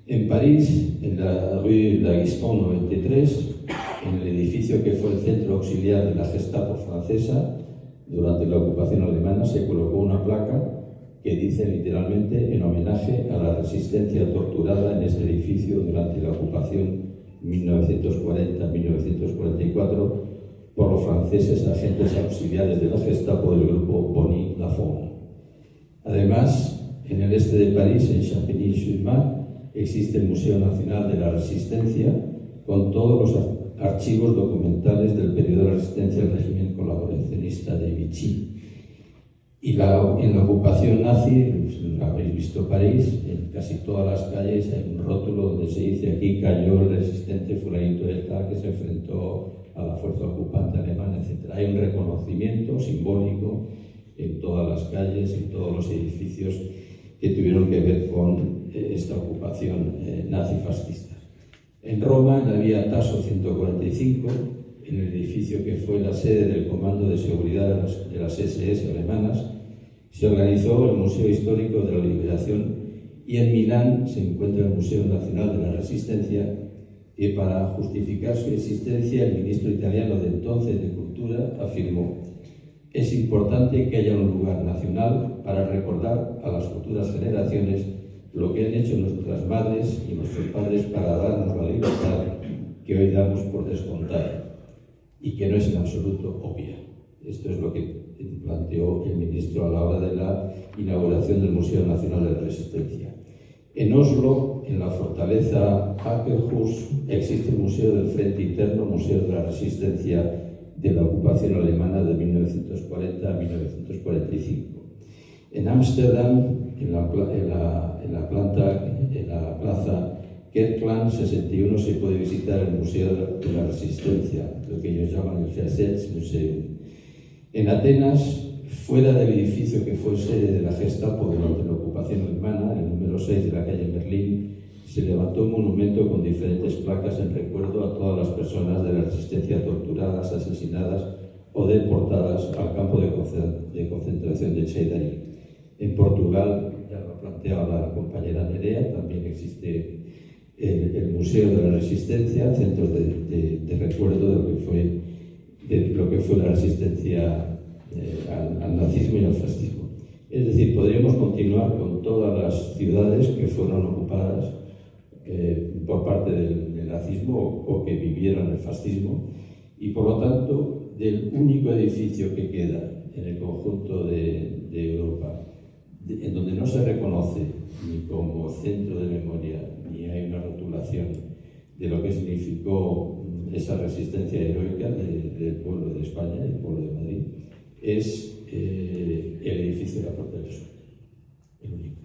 En París, en la rue d'Agueston 93, en el edificio que fue el centro auxiliar de la Gestapo francesa, durante la ocupación alemana, se colocó una placa que dice literalmente en homenaje a la resistencia torturada en este edificio durante la ocupación 1940-1944 por los franceses agentes auxiliares de la Gestapo del grupo Bonny-Lafon. Además, en el este de París, en Champigny-sur-Marne, existe el Museo Nacional de la Resistencia con todos los archivos documentales del periodo de la resistencia al régimen colaboracionista de Vichy. Y en la ocupación nazi, habéis visto París, en casi todas las calles hay un rótulo donde se dice: aquí cayó el resistente fulanito de tal que se enfrentó a la fuerza ocupante alemana, etc. Hay un reconocimiento simbólico en todas las calles, en todos los edificios que tuvieron que ver con esta ocupación nazi-fascista. En Roma, en la vía Tasso 145, en el edificio que fue la sede del Comando de Seguridad de las SS alemanas, se organizó el Museo Histórico de la Liberación, y en Milán se encuentra el Museo Nacional de la Resistencia, que para justificar su existencia el ministro italiano de entonces de Cultura afirmó: es importante que haya un lugar nacional para recordar a las futuras generaciones lo que han hecho nuestras madres y nuestros padres para darnos la libertad que hoy damos por descontada y que no es en absoluto obvia. Esto es lo que planteó el ministro a la hora de la inauguración del Museo Nacional de la Resistencia. En Oslo, en la fortaleza Akershus, existe el Museo del Frente Interno, Museo de la Resistencia de la ocupación alemana de 1940 a 1945. En Ámsterdam, en la plaza Kerkland 61, se puede visitar el Museo de la Resistencia, lo que ellos llaman el Versailles-Museum. En Atenas, fuera del edificio que fue sede de la Gestapo durante la ocupación alemana, en el número 6 de la calle Berlín, se levantó un monumento con diferentes placas en recuerdo a todas las personas de la resistencia torturadas, asesinadas o deportadas al campo de concentración de Cheddari. En Portugal, ya lo planteaba la compañera Nerea, también existe el Museo de la Resistencia, centros de recuerdo de lo que fue la resistencia al nazismo y al fascismo. Es decir, podríamos continuar con todas las ciudades que fueron ocupadas por parte del nazismo o que vivieron el fascismo, y por lo tanto del único edificio que queda en el conjunto de Europa en donde no se reconoce ni como centro de memoria ni hay una rotulación de lo que significó esa resistencia heroica del pueblo de España, del pueblo de Madrid, es el edificio de la Puerta del Sol, el único.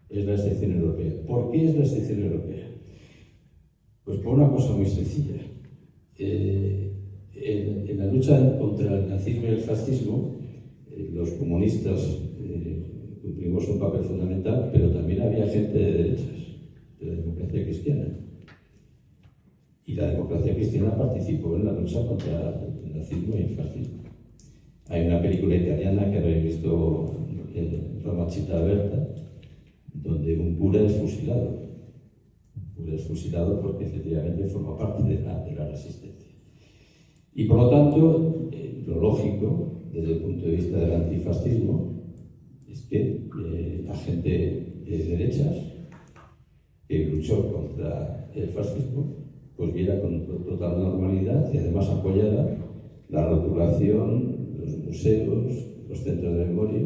Es la excepción europea. ¿Por qué es la excepción europea? Pues por una cosa muy sencilla. En la lucha contra el nazismo y el fascismo, los comunistas cumplimos un papel fundamental, pero también había gente de derechas, de la democracia cristiana. Y la democracia cristiana participó en la lucha contra el nazismo y el fascismo. Hay una película italiana que habéis visto, Roma Città Aperta, donde un cura es fusilado. Un cura es fusilado porque efectivamente forma parte de la resistencia. Y por lo tanto, lo lógico, desde el punto de vista del antifascismo, es que la gente de derechas que luchó contra el fascismo pues viera con total normalidad y además apoyara la rotulación, los museos, los centros de memoria,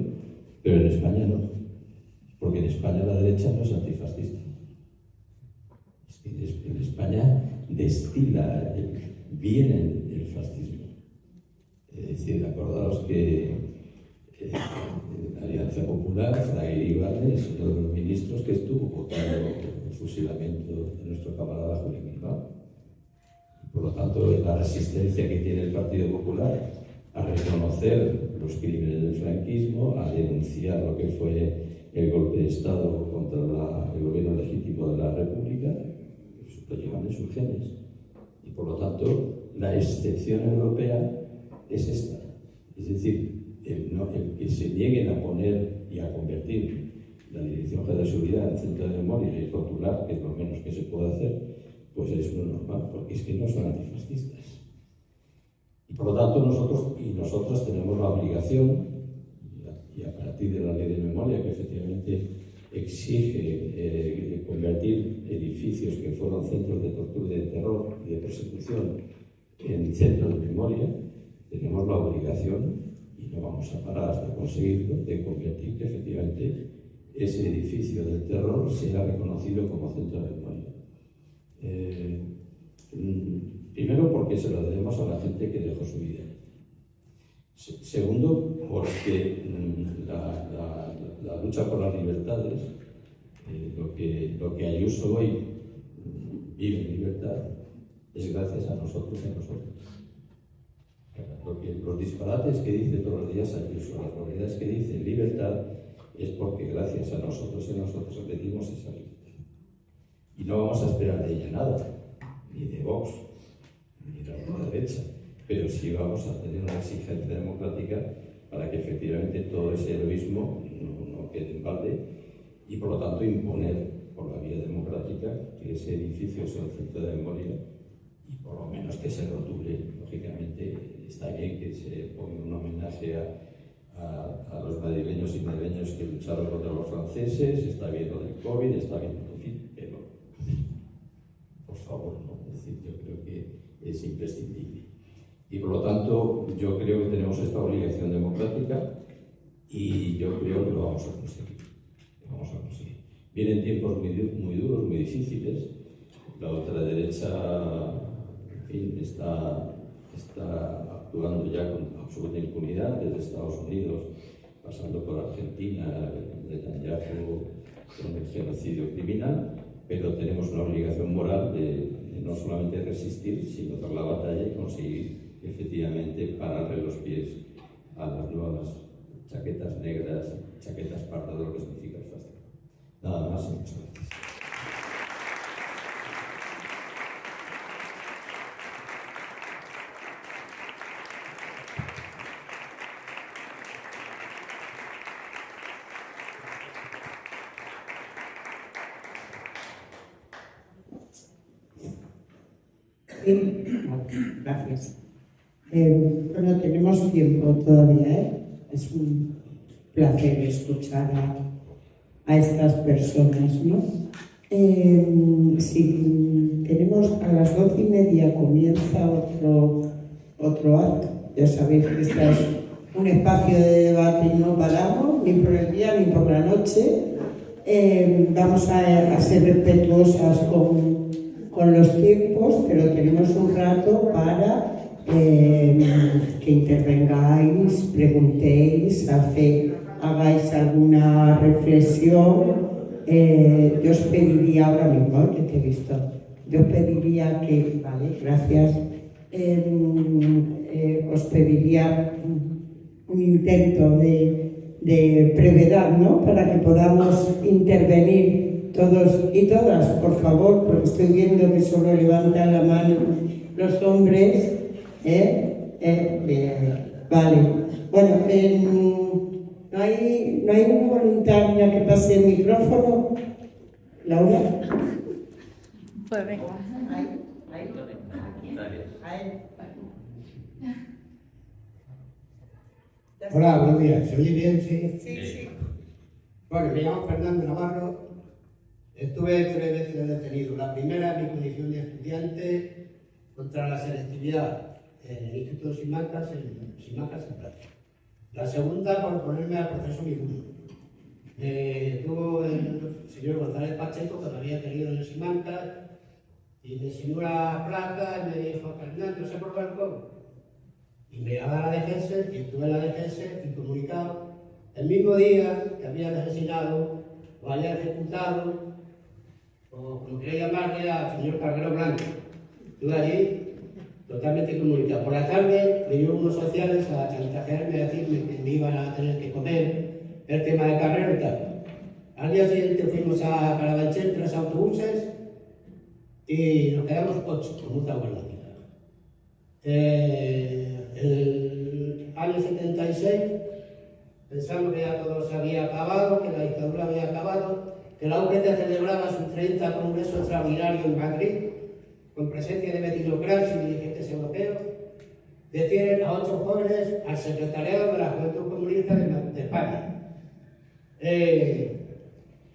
pero en España no, porque en España la derecha no es antifascista. En España destila viene el fascismo. Es decir, acordaos que la Alianza Popular, Fraga Iribarne, es uno de los ministros que estuvo votando el fusilamiento de nuestro camarada Julián Bilbao. Por lo tanto, la resistencia que tiene el Partido Popular a reconocer los crímenes del franquismo, a denunciar lo que fue el golpe de Estado contra el gobierno legítimo de la República, eso lo llevan en sus genes. Y por lo tanto, la excepción europea es esta. Es decir, el que se nieguen a poner y a convertir la Dirección General de Seguridad en centro de memoria y rotular, que es lo menos que se puede hacer, pues es lo normal, porque es que no son antifascistas. Y por lo tanto nosotros y nosotras tenemos la obligación, y a partir de la ley de memoria que efectivamente exige convertir edificios que fueron centros de tortura y de terror y de persecución en centros de memoria, tenemos la obligación, y no vamos a parar hasta conseguirlo, de convertir que efectivamente ese edificio del terror sea reconocido como centro de memoria. Primero, porque se lo debemos a la gente que dejó su vida. Segundo, porque la lucha por las libertades, lo que Ayuso hoy vive en libertad, es gracias a nosotros y a nosotros. Los disparates que dice todos los días Ayuso, las realidades que dice en libertad, es porque gracias a nosotros y nosotros pedimos esa libertad. Y no vamos a esperar de ella nada, ni de Vox, ni de la derecha, pero sí vamos a tener una exigencia democrática para que efectivamente todo ese heroísmo no quede en balde y por lo tanto imponer por la vía democrática que ese edificio sea un centro de memoria y por lo menos que se rotule. Lógicamente está bien que se ponga un homenaje a los madrileños y madrileños que lucharon contra los franceses, está bien lo del COVID, está bien, en fin, pero por favor, ¿no? Es decir, yo creo que es imprescindible. Y por lo tanto, yo creo que tenemos esta obligación democrática y yo creo que lo vamos a conseguir. Lo vamos a conseguir. Vienen tiempos muy duros, muy difíciles. La ultraderecha, en fin, está actuando ya con absoluta impunidad desde Estados Unidos, pasando por Argentina, Netanyahu con el genocidio criminal, pero tenemos una obligación moral de no solamente resistir, sino dar la batalla y conseguir efectivamente pararle los pies a las nuevas chaquetas negras, chaquetas pardas de lo que significa el fascismo. Nada más y muchas gracias. Gracias. Bueno, tenemos tiempo todavía, ¿eh? Es un placer escuchar a estas personas, ¿no? Si tenemos a las 12:30 comienza otro acto. Ya sabéis que este es un espacio de debate y no paramos, ni por el día ni por la noche. Vamos a ser respetuosas con los tiempos, pero tenemos un rato para que intervengáis, preguntéis, hagáis alguna reflexión. Yo os pediría ahora mismo, que te he visto, yo os pediría que, vale, gracias, os pediría un intento de brevedad, ¿no? Para que podamos intervenir todos y todas, por favor, porque estoy viendo que solo levantan la mano los hombres. Vale. Bueno, ¿no hay una voluntaria que pase el micrófono? ¿Laura? Pues venga. Hola, buenos días. ¿Se oye bien? Sí. Sí. Bueno, me llamo Fernando Navarro. Estuve 3 veces detenido. La primera en mi condición de estudiante contra la selectividad en el Instituto de Simancas en Plata. La segunda por ponerme al proceso ninguno. Tuvo el señor González Pacheco, que me había tenido en el Simancas, y me enseñó la placa y me dijo: Fernando, ¿se por balcón? Y me daba la DGS, y estuve en la DGS incomunicado. El mismo día que había asesinado o había ejecutado, o como quería llamarle, al señor Carguero Blanco. Estuve allí totalmente incomunicado. Por la tarde vinieron unos sociales a chantajearme, a decirme que me iban a tener que comer el tema de Carrero y tal. Al día siguiente fuimos a Carabanchel, 3 autobuses, y nos quedamos 8 con multa guardática. En el año 76 pensamos que ya todo se había acabado, que la dictadura había acabado, que la UGT celebraba su 30 Congreso Extraordinario en Madrid, con presencia de metilocracia y dirigentes europeos. Detienen a 8 jóvenes al secretariado de la Juventud Comunista de España.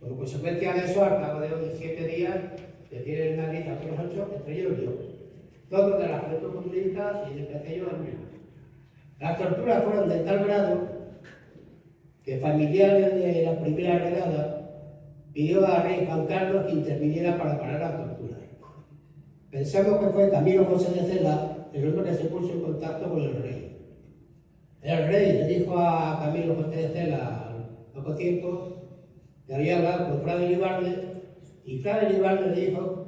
Como consecuencia de eso, al cabo de 7 días, detienen en Madrid a otros 8, entre ellos yo. Todos de la Juventud Comunista y empecé yo el mismo. Las torturas fueron de tal grado que familiares de la primera redada pidió al rey Juan Carlos que interviniera para parar la tortura. Pensamos que fue Camilo José de Cela el hombre que se puso en contacto con el rey. El rey le dijo a Camilo José de Cela al poco tiempo que había hablado con Fra de Libarde, y Fra de Libarde le dijo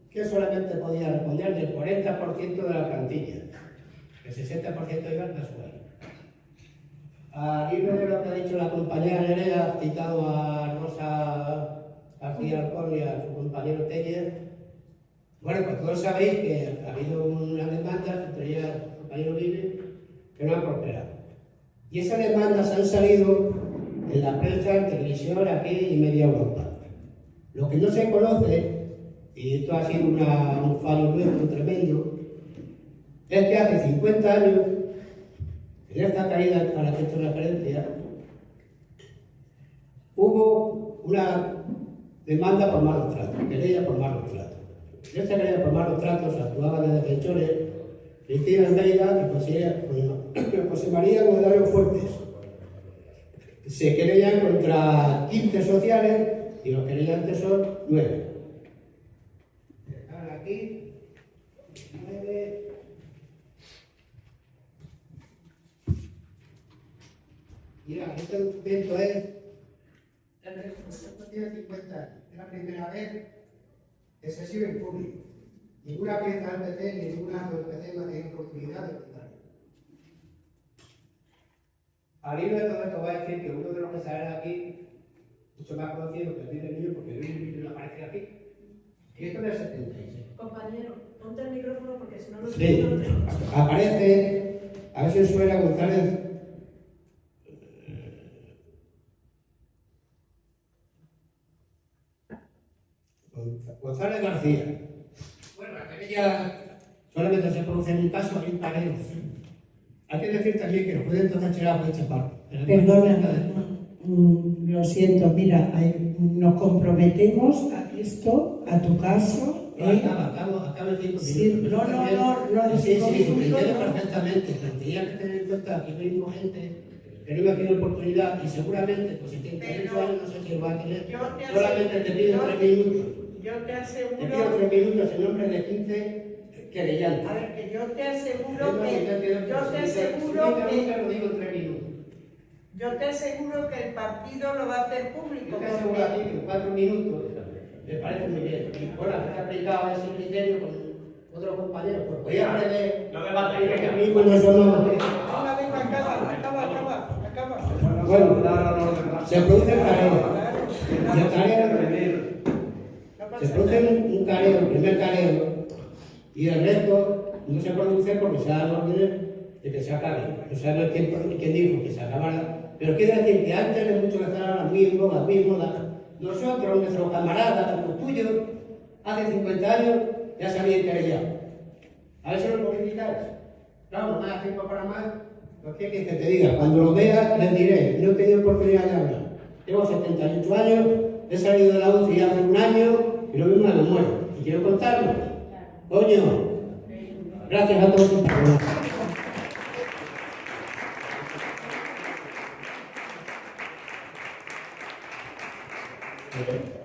que solamente podía responder del 40% de la plantilla, el 60% iba a sueldo. al hilo de lo que ha dicho la compañera Nerea, ha citado a Rosa García Alcón y a su compañero Teller. Bueno, pues todos sabéis que ha habido unas demandas entre ellas el compañero Vive que no han prosperado. Y esas demandas han salido en la prensa, en televisión, aquí y media Europa. Lo que no se conoce, y esto ha sido un fallo nuestro tremendo, es que hace 50 años, en esta caída a la que he hecho referencia, hubo una demanda por malos tratos, querella por malos tratos. En esta querella por malos tratos actuaban de defensores Cristina Almeida y José María Guadalupe Fuertes. Se querellan contra 15 sociales y los querellantes son 9. Están aquí 9. Mira, este documento tiene 50 años. Es la primera vez que se sirve en público. Ninguna pieza del PC ni ninguna del PC no tiene oportunidad de contar. Al hilo de todo esto voy a decir que uno de los que salen aquí, mucho más conocido que el Vive Niño, porque el Vive Niño no aparece aquí, y esto es del 76. Compañero, ponte el micrófono porque si no lo Sí, aparece, a ver si suena González. González García. Bueno, la querella solamente se produce en un caso y un pareo. Hay que decir también que los jueces entonces Chela puede chapar. Perdona, lo siento, mira, nos comprometemos a esto, a tu caso. Acaba en 5 minutos. Sí, no, Sí, lo entiendo no. perfectamente, pero tenía que tener en cuenta que venimos gente que no me ha tenido oportunidad y seguramente, pues si tiene 38 años, no sé si lo va a tener. Solamente te pido 3 minutos. Yo te Te pido aseguro, 3 minutos en nombre de 15 querellantes. a ver, que yo te aseguro Lo digo en 3 minutos. yo te aseguro que el partido lo va a hacer Yo público. te aseguro a ti que en 4 minutos me parece muy bien. Y bueno, que te ha aplicado ese criterio con otros compañeros, pues voy a aprender. No me va a pedir Que a mí cuando somos. Acaba. Bueno, se produce el careo. Y el careo. Se produce un careo, el primer careo, y el resto no se produce porque se dan órdenes de que se acabe. No sabemos quién dijo que se acabara, pero quiere decir que antes de mucho que estar ahora muy en moda, nosotros, nuestros camaradas, los tuyos, hace 50 años ya se habían querellado. A ver si lo podéis quitar. Claro, no me da tiempo para más. ¿Qué quieres que te diga? Cuando lo veas, les diré, no he tenido oportunidad de hablar. Tengo 78 años, he salido de la UCI hace un año y lo mismo me muero. Y quiero contarlo. Coño. Gracias a todos.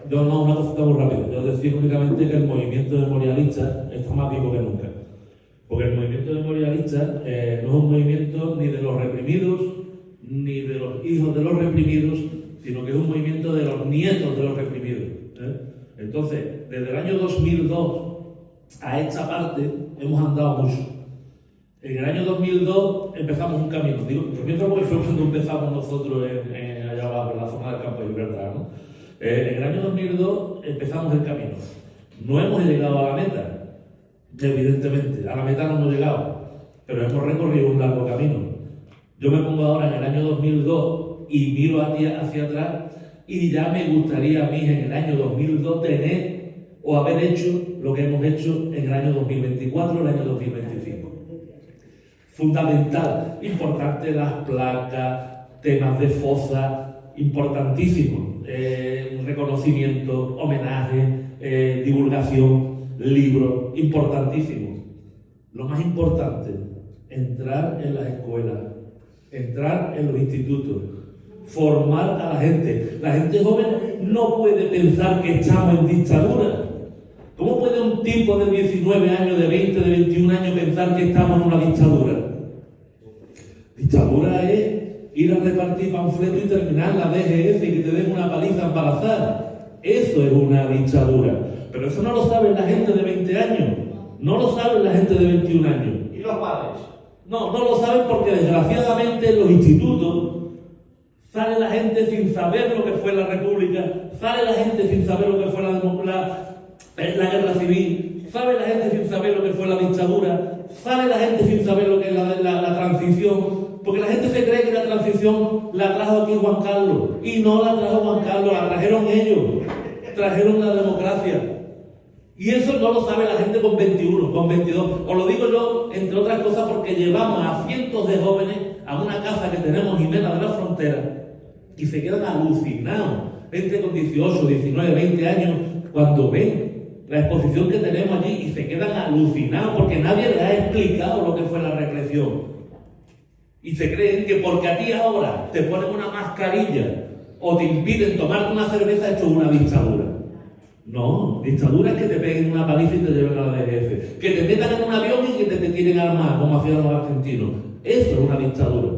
Yo no, una cosita muy rápida. Yo decir únicamente que el movimiento memorialista está más vivo que nunca. Porque el movimiento memorialista no es un movimiento ni de los reprimidos, ni de los hijos de los reprimidos, sino que es un movimiento de los nietos de los reprimidos. Entonces, desde el año 2002 a esta parte hemos andado mucho. En el año 2002 empezamos un camino. Digo, comienzo porque fue cuando empezamos nosotros allá abajo, en la zona del campo de Gibraltar, ¿no? En el año 2002 empezamos el camino. No hemos llegado a la meta, evidentemente. A la meta no hemos llegado, pero hemos recorrido un largo camino. Yo me pongo ahora en el año 2002 y miro hacia atrás y ya me gustaría a mí en el año 2002 tener o haber hecho lo que hemos hecho en el año 2024 o el año 2025. Fundamental, importante las placas, temas de fosa, importantísimo. Reconocimiento, homenaje, divulgación, libros, importantísimo. Lo más importante, entrar en las escuelas, entrar en los institutos, formar a la gente. La gente joven no puede pensar que estamos en dictadura. ¿Cómo puede un tipo de 19 años, de 20, de 21 años pensar que estamos en una dictadura? Dictadura es ir a repartir panfletos y terminar la DGF y que te den una paliza embarazada. Eso es una dictadura. Pero eso no lo sabe la gente de 20 años. No lo sabe la gente de 21 años. ¿Y los padres? No lo saben porque desgraciadamente en los institutos Sale la gente sin saber lo que fue la República, sale la gente sin saber lo que fue la guerra civil, sale la gente sin saber lo que fue la dictadura, sale la gente sin saber lo que es la transición, porque la gente se cree que la transición la trajo aquí Juan Carlos, y no la trajo Juan Carlos, la trajeron ellos, trajeron la democracia. Y eso no lo sabe la gente con 21, con 22. Os lo digo yo, entre otras cosas, porque llevamos a cientos de jóvenes a una casa que tenemos en Jimena de la Frontera y se quedan alucinados, gente con 18, 19, 20 años, cuando ven la exposición que tenemos allí y se quedan alucinados porque nadie les ha explicado lo que fue la represión. Y se creen que porque a ti ahora te ponen una mascarilla o te impiden tomarte una cerveza, esto es una dictadura. No, dictadura es que te peguen una paliza y te lleven a la DGF, que te metan en un avión y que te tiren armados como hacían los argentinos. Eso es una dictadura.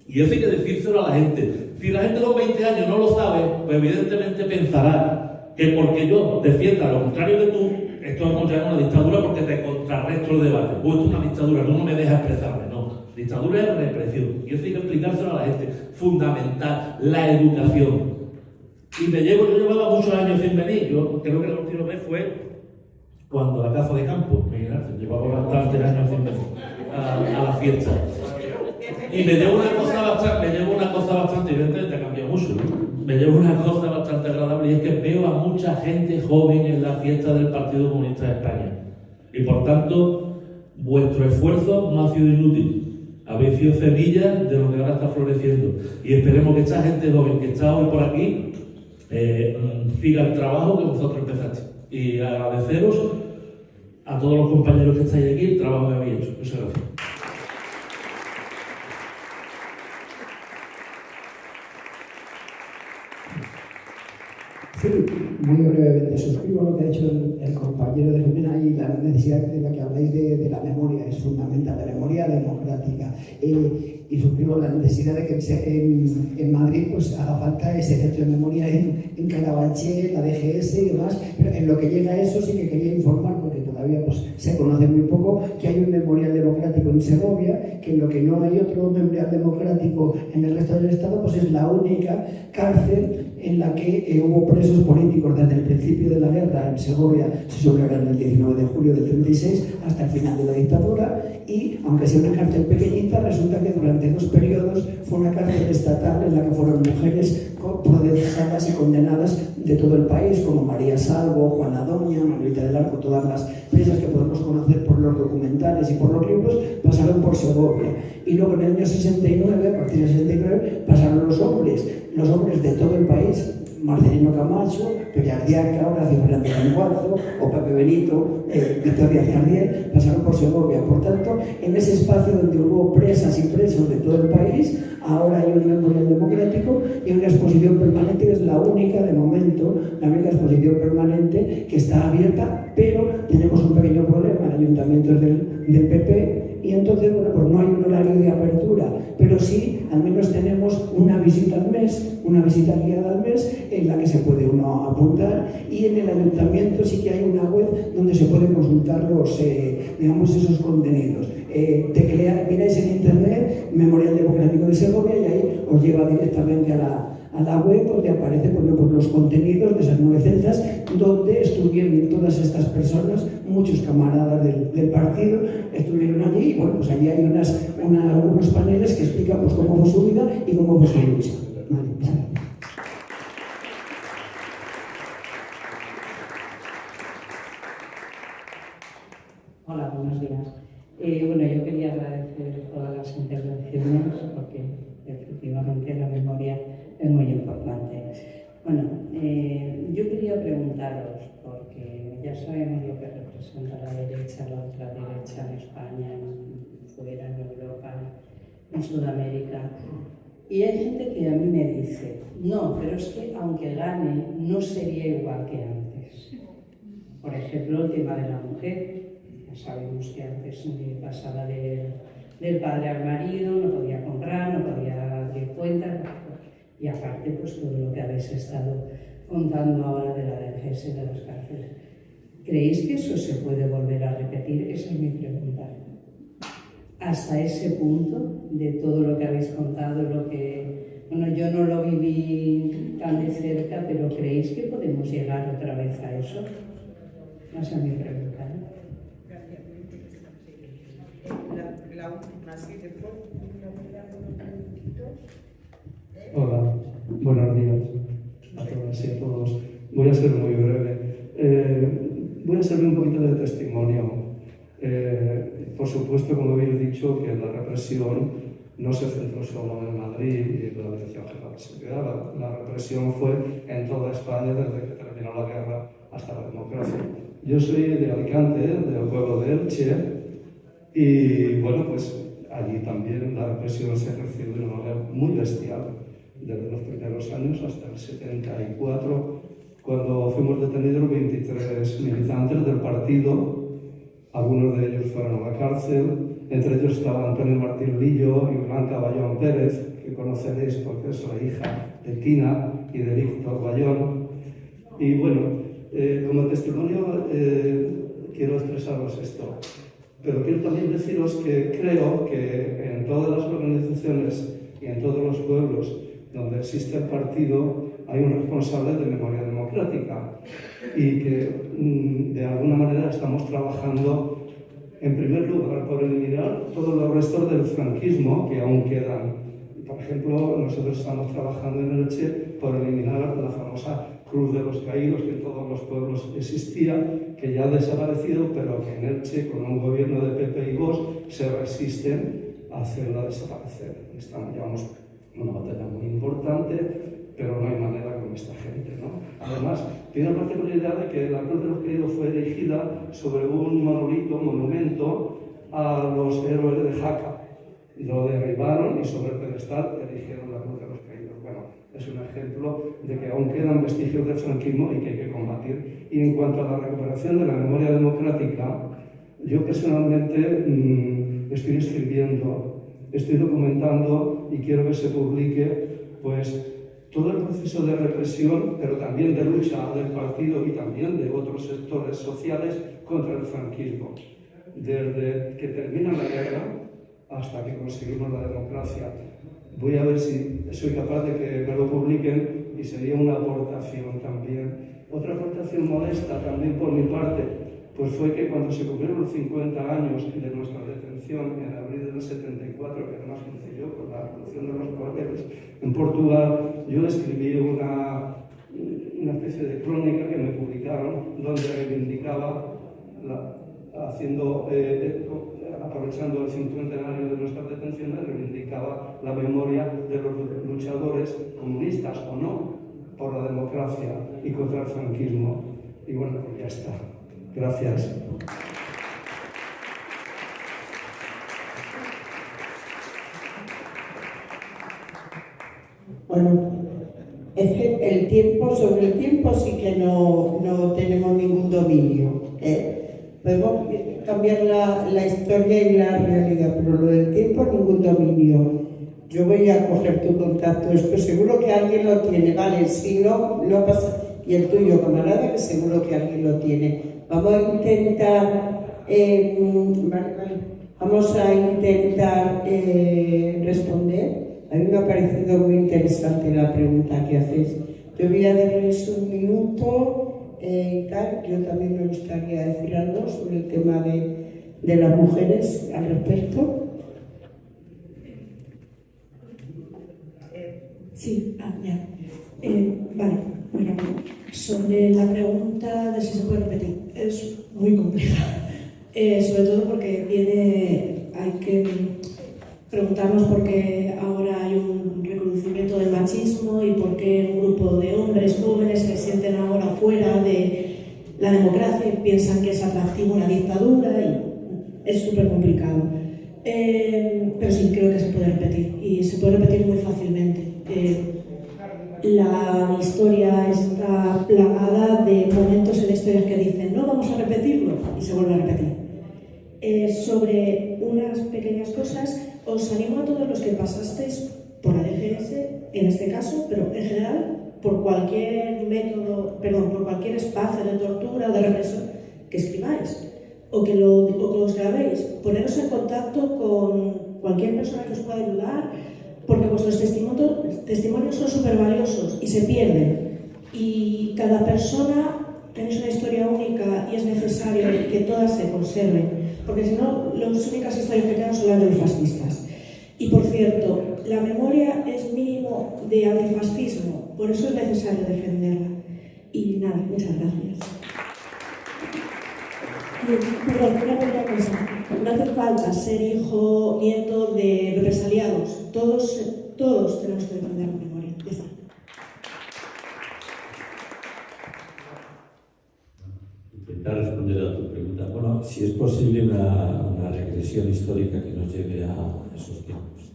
Y eso hay que decírselo a la gente. Si la gente con 20 años no lo sabe, pues evidentemente pensará que porque yo defienda lo contrario que tú, esto no es una dictadura porque te contrarresto el debate. Pues esto es una dictadura, tú no me dejas expresarme, no. Dictadura es represión. Y eso hay que explicárselo a la gente. Fundamental, la educación. Y yo llevaba muchos años sin venir. Yo creo que la última vez fue cuando la casa de campo, llevaba bastantes años sin venir a la fiesta. Y me llevo una cosa bastante, evidentemente ha cambiado mucho, ¿no? Me llevo una cosa bastante agradable, y es que veo a mucha gente joven en la fiesta del Partido Comunista de España. Y por tanto, vuestro esfuerzo no ha sido inútil. Habéis sido semillas de lo que ahora está floreciendo. Y esperemos que esta gente joven que está hoy por aquí siga el trabajo que vosotros empezasteis. Y agradeceros a todos los compañeros que estáis aquí el trabajo que habéis hecho. Muchas gracias. Sí, muy brevemente, suscribo lo que ha dicho el compañero de Jimena y la necesidad de la que habláis de la memoria, es fundamental, la memoria democrática. Y suscribo la necesidad de que en Madrid pues haga falta ese centro de memoria en Carabanchel, la DGS y demás, pero en lo que llega a eso sí que quería informar, porque todavía pues, se conoce muy poco, que hay un memorial democrático en Segovia, que en lo que no hay otro memorial democrático en el resto del Estado, pues es la única cárcel en la que hubo presos políticos desde el principio de la guerra en Segovia, se sublevaron el 19 de julio del 36 hasta el final de la dictadura, y aunque sea una cárcel pequeñita, resulta que durante 2 periodos fue una cárcel estatal en la que fueron mujeres procesadas y condenadas de todo el país, como María Salvo, Juana Doña, Manuelita del Arco, todas las presas que podemos conocer por los documentales y por los libros, pasaron por Segovia. Y luego en el año 69, a partir del 69, pasaron los hombres de todo el país, Marcelino Camacho, Pellardiaca, Horacio Fernández Menguazo, o Pepe Benito, Victoria Jardiel, pasaron por Segovia. Por tanto, en ese espacio donde hubo presas y presos de todo el país, ahora hay un memorial democrático y una exposición permanente que es la única, de momento, la única exposición permanente que está abierta, pero tenemos un pequeño problema, el ayuntamiento es del PP, y entonces, bueno, pues no hay un horario de apertura, pero sí, al menos tenemos una visita al mes, una visita guiada al mes, en la que se puede uno apuntar, y en el ayuntamiento sí que hay una web donde se pueden consultar esos contenidos. Miráis en internet Memorial Democrático de Segovia y ahí os lleva directamente a la web donde aparecen pues los contenidos de esas 9 celdas donde estuvieron todas estas personas, muchos camaradas del partido estuvieron allí, y bueno, pues allí hay algunos paneles que explican pues, cómo fue su vida y cómo fue su lucha. Vale. Hola, buenos días. Bueno, yo quería agradecer todas las intervenciones porque efectivamente la memoria es muy importante. Bueno, yo quería preguntaros, porque ya sabemos lo que representa la derecha, la ultraderecha en España, fuera, en Europa, en Sudamérica, y hay gente que a mí me dice, no, pero es que aunque gane, no sería igual que antes. Por ejemplo, el tema de la mujer. Sabemos que antes pasaba del padre al marido, no podía comprar, no podía abrir cuentas, y aparte pues todo lo que habéis estado contando ahora de la DGS, de las cárceles. ¿Creéis que eso se puede volver a repetir? Esa es mi pregunta. Hasta ese punto de todo lo que habéis contado, lo que Bueno, yo no lo viví tan de cerca, pero ¿creéis que podemos llegar otra vez a eso? Esa es mi pregunta, ¿no? La última, sí, después. Hola, buenos días a todas y a todos. Voy a ser muy breve. Voy a hacerle un poquito de testimonio. Por supuesto, como habéis dicho, que la represión no se centró solo en Madrid y la Dirección General de Seguridad. La represión fue en toda España desde que terminó la guerra hasta la democracia. Yo soy de Alicante, del pueblo de Elche, y bueno, pues allí también la represión se ejerció de una manera muy bestial, desde los primeros años hasta el 74, cuando fuimos detenidos 23 militantes del partido. Algunos de ellos fueron a la cárcel, entre ellos estaba Antonio Martín Lillo y Blanca Bayón Pérez, que conoceréis porque es la hija de Tina y de Víctor Bayón. Y bueno, como testimonio quiero expresaros esto. Pero quiero también deciros que creo que en todas las organizaciones y en todos los pueblos donde existe el partido hay un responsable de memoria democrática y que de alguna manera estamos trabajando en primer lugar por eliminar todos los restos del franquismo que aún quedan. Por ejemplo, nosotros estamos trabajando en Elche por eliminar la famosa Cruz de los Caídos que en todos los pueblos existía, que ya ha desaparecido, pero que en Elche, con un gobierno de PP y Vox, se resisten a hacerla desaparecer. Llevamos una batalla muy importante, pero no hay manera con esta gente, ¿no? Además, tiene la particularidad de que la Cruz de los Caídos fue erigida sobre un monumento a los héroes de Jaca. Lo derribaron y sobre el pedestal erigieron la Cruz de los Caídos. Bueno, es un ejemplo de que aún quedan vestigios del franquismo y que hay que combatir. Y en cuanto a la recuperación de la memoria democrática, yo personalmente estoy escribiendo, estoy documentando y quiero que se publique pues todo el proceso de represión, pero también de lucha del partido y también de otros sectores sociales contra el franquismo. Desde que termina la guerra hasta que conseguimos la democracia. Voy a ver si soy capaz de que me lo publiquen y sería una aportación también. Otra aportación modesta también por mi parte, pues fue que cuando se cumplieron los 50 años de nuestra detención en abril del 74, que además coincidió con la revolución de los Cordeles en Portugal, yo escribí una especie de crónica que me publicaron donde reivindicaba, aprovechando el 50º de nuestras detenciones, reivindicaba la memoria de los luchadores comunistas o no por la democracia y contra el franquismo. Y bueno, pues ya está. Gracias. Bueno, es que el tiempo, sobre el tiempo sí que no tenemos ningún dominio. Podemos cambiar la historia y la realidad, pero lo del tiempo ningún dominio. Yo voy a coger tu contacto, esto seguro que alguien lo tiene, vale, si no, no pasa. Y el tuyo, camarada, que seguro que alguien lo tiene. Vamos a intentar, vamos a intentar responder. A mí me ha parecido muy interesante la pregunta que hacéis. Yo voy a darles un minuto y tal. Yo también me gustaría decir algo sobre el tema de las mujeres al respecto. Sí, ya. Vale, bueno, sobre la pregunta de si se puede repetir, es muy compleja, sobre todo porque hay que preguntarnos por qué ahora hay un reconocimiento del machismo y por qué un grupo de hombres jóvenes se sienten ahora fuera de la democracia y piensan que es atractivo una dictadura y es súper complicado. Pero sí, creo que se puede repetir y se puede repetir muy fácilmente. La historia está plagada de momentos en la historia que dicen no vamos a repetirlo y se vuelve a repetir. Sobre unas pequeñas cosas, os animo a todos los que pasasteis por la DGS, en este caso, pero en general, por cualquier método, por cualquier espacio de tortura o de represión, que escribáis o que os grabéis, poneros en contacto con cualquier persona que os pueda ayudar porque vuestros testimonios son súper valiosos y se pierden. Y cada persona tenéis una historia única y es necesario que todas se conserven, porque si no, las únicas historias que quedan son las de los fascistas. Y por cierto, la memoria es mínimo de antifascismo, por eso es necesario defenderla. Y nada, muchas gracias. Perdón, una primera cosa. No hace falta ser hijo, nieto de represaliados. Todos tenemos que defender la memoria. Ya está. Intentar responder a tu pregunta. Bueno, si es posible una regresión histórica que nos lleve a esos tiempos.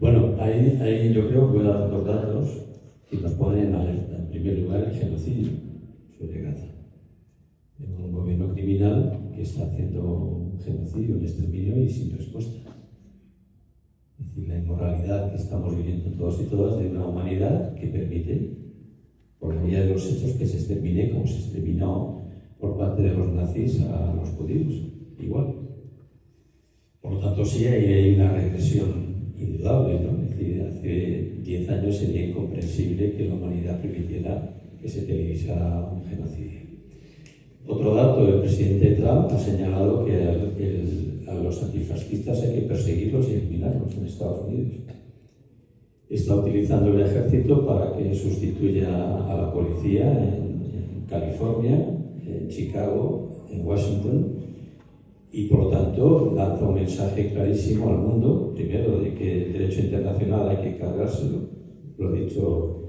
Bueno, ahí yo creo que voy a dar dos datos que nos ponen en alerta. En primer lugar, el genocidio sobre Gaza. Un gobierno criminal que está haciendo un genocidio, un exterminio y sin respuesta. Es decir, la inmoralidad que estamos viviendo todos y todas de una humanidad que permite, por la vía de los hechos, que se extermine como se exterminó por parte de los nazis a los judíos, igual. Por lo tanto, sí hay una regresión indudable, ¿no? Es decir, hace 10 años sería incomprensible que la humanidad permitiera que se televisara un genocidio. Otro dato, el presidente Trump ha señalado que a los antifascistas hay que perseguirlos y eliminarlos en Estados Unidos. Está utilizando el ejército para que sustituya a la policía en California, en Chicago, en Washington, y por lo tanto lanza un mensaje clarísimo al mundo, primero de que el derecho internacional hay que cargárselo, lo ha dicho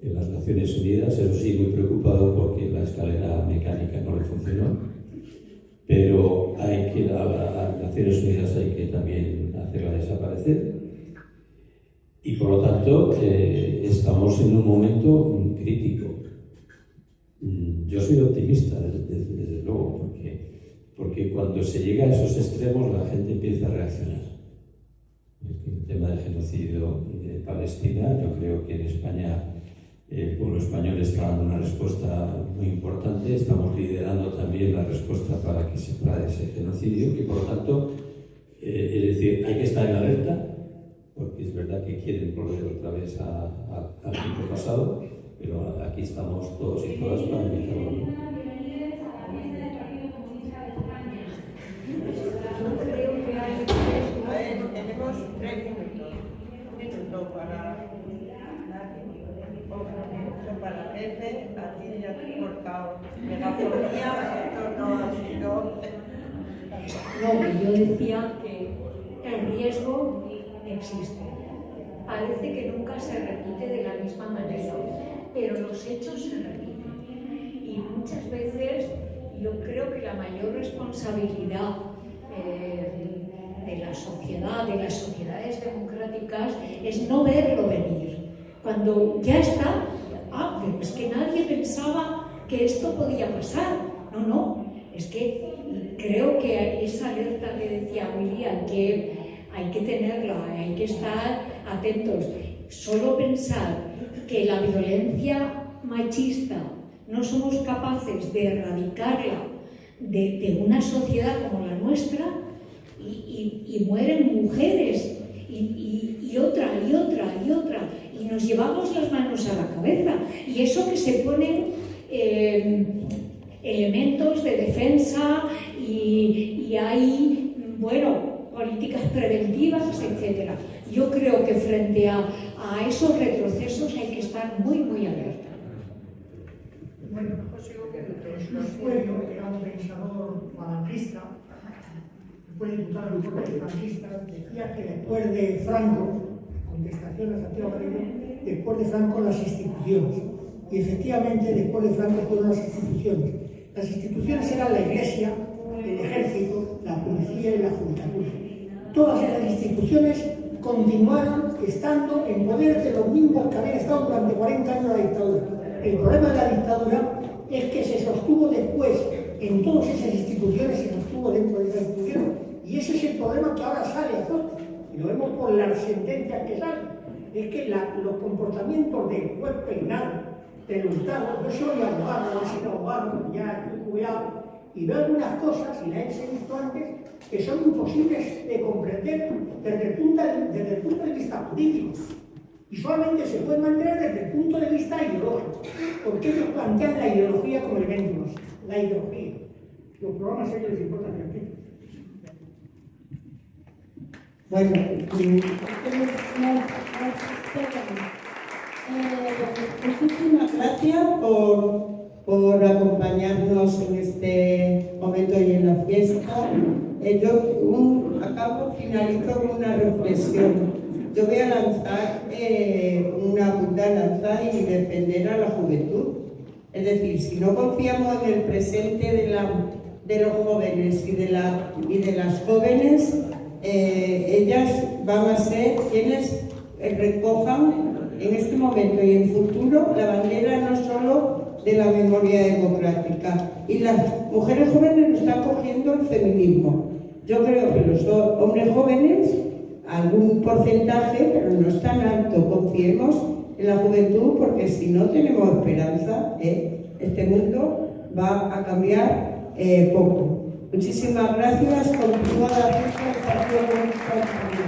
en las Naciones Unidas, eso sí, muy preocupado porque la escalera mecánica no le funcionó, pero a las Naciones Unidas hay que también hacerla desaparecer. Y por lo tanto, estamos en un momento crítico. Yo soy optimista, desde luego, porque cuando se llega a esos extremos la gente empieza a reaccionar. El tema del genocidio de Palestina, yo creo que en España el pueblo español está dando una respuesta muy importante. Estamos liderando también la respuesta para que se pare ese genocidio, que por lo tanto, es decir, hay que estar en alerta, porque es verdad que quieren volver otra vez al tiempo pasado, pero aquí estamos todos y todas para evitarlo. Tenemos 3 minutos. Un minuto para jefe, a ti ya te he cortado. Megafonía, esto no ha sido. No, que yo decía que el riesgo existe. Parece que nunca se repite de la misma manera, pero los hechos se repiten. Y muchas veces yo creo que la mayor responsabilidad de la sociedad, de las sociedades democráticas, es no verlo venir. Cuando ya está, pero es que nadie pensaba que esto podía pasar. No, es que creo que esa alerta que decía Willy hay que tenerla, hay que estar atentos. Solo pensar que la violencia machista no somos capaces de erradicarla de una sociedad como la nuestra, y mueren mujeres y otra, y nos llevamos las manos a la cabeza. Y eso que se ponen elementos de defensa y hay, políticas preventivas, etc. Yo creo que frente a esos retrocesos hay que estar muy, muy alerta. Bueno, Sueño era un pensador falangista, después diputado del grupo franquista, decía que después de Franco, contestación a Santiago Garrido, después de Franco las instituciones. Y efectivamente, después de Franco fueron las instituciones. Las instituciones eran la Iglesia, el Ejército, la Policía y la Judicatura. Todas esas instituciones continuaron estando en poder de los mismos que habían estado durante 40 años la dictadura. El problema de la dictadura es que se sostuvo después en todas esas instituciones, se sostuvo dentro de esas instituciones. Y ese es el problema que ahora sale a flote. Y lo vemos por las sentencias que salen. Es que los comportamientos del juez Peinado, del Hurtado, yo soy abogado, he sido abogado, ya estoy jubilado, y veo algunas cosas, y las he visto antes, que son imposibles de comprender desde el punto de vista político. Y solamente se puede mantener desde el punto de vista ideológico, porque ellos plantean la ideología como elemento básico, la ideología. Los programas a ellos les importan realmente. Bueno, muchísimas gracias por acompañarnos en este momento y en la fiesta. Finalizo con una reflexión. Yo voy a lanzar y defender a la juventud. Es decir, si no confiamos en el presente de los jóvenes y de las jóvenes, ellas van a ser quienes recojan en este momento y en futuro la bandera no solo de la memoria democrática. Y las mujeres jóvenes lo están cogiendo el feminismo. Yo creo que los hombres jóvenes, algún porcentaje, pero no es tan alto. Confiemos en la juventud, porque si no tenemos esperanza, este mundo va a cambiar poco. Muchísimas gracias. Continúa la fiesta del Partido Comunista Español.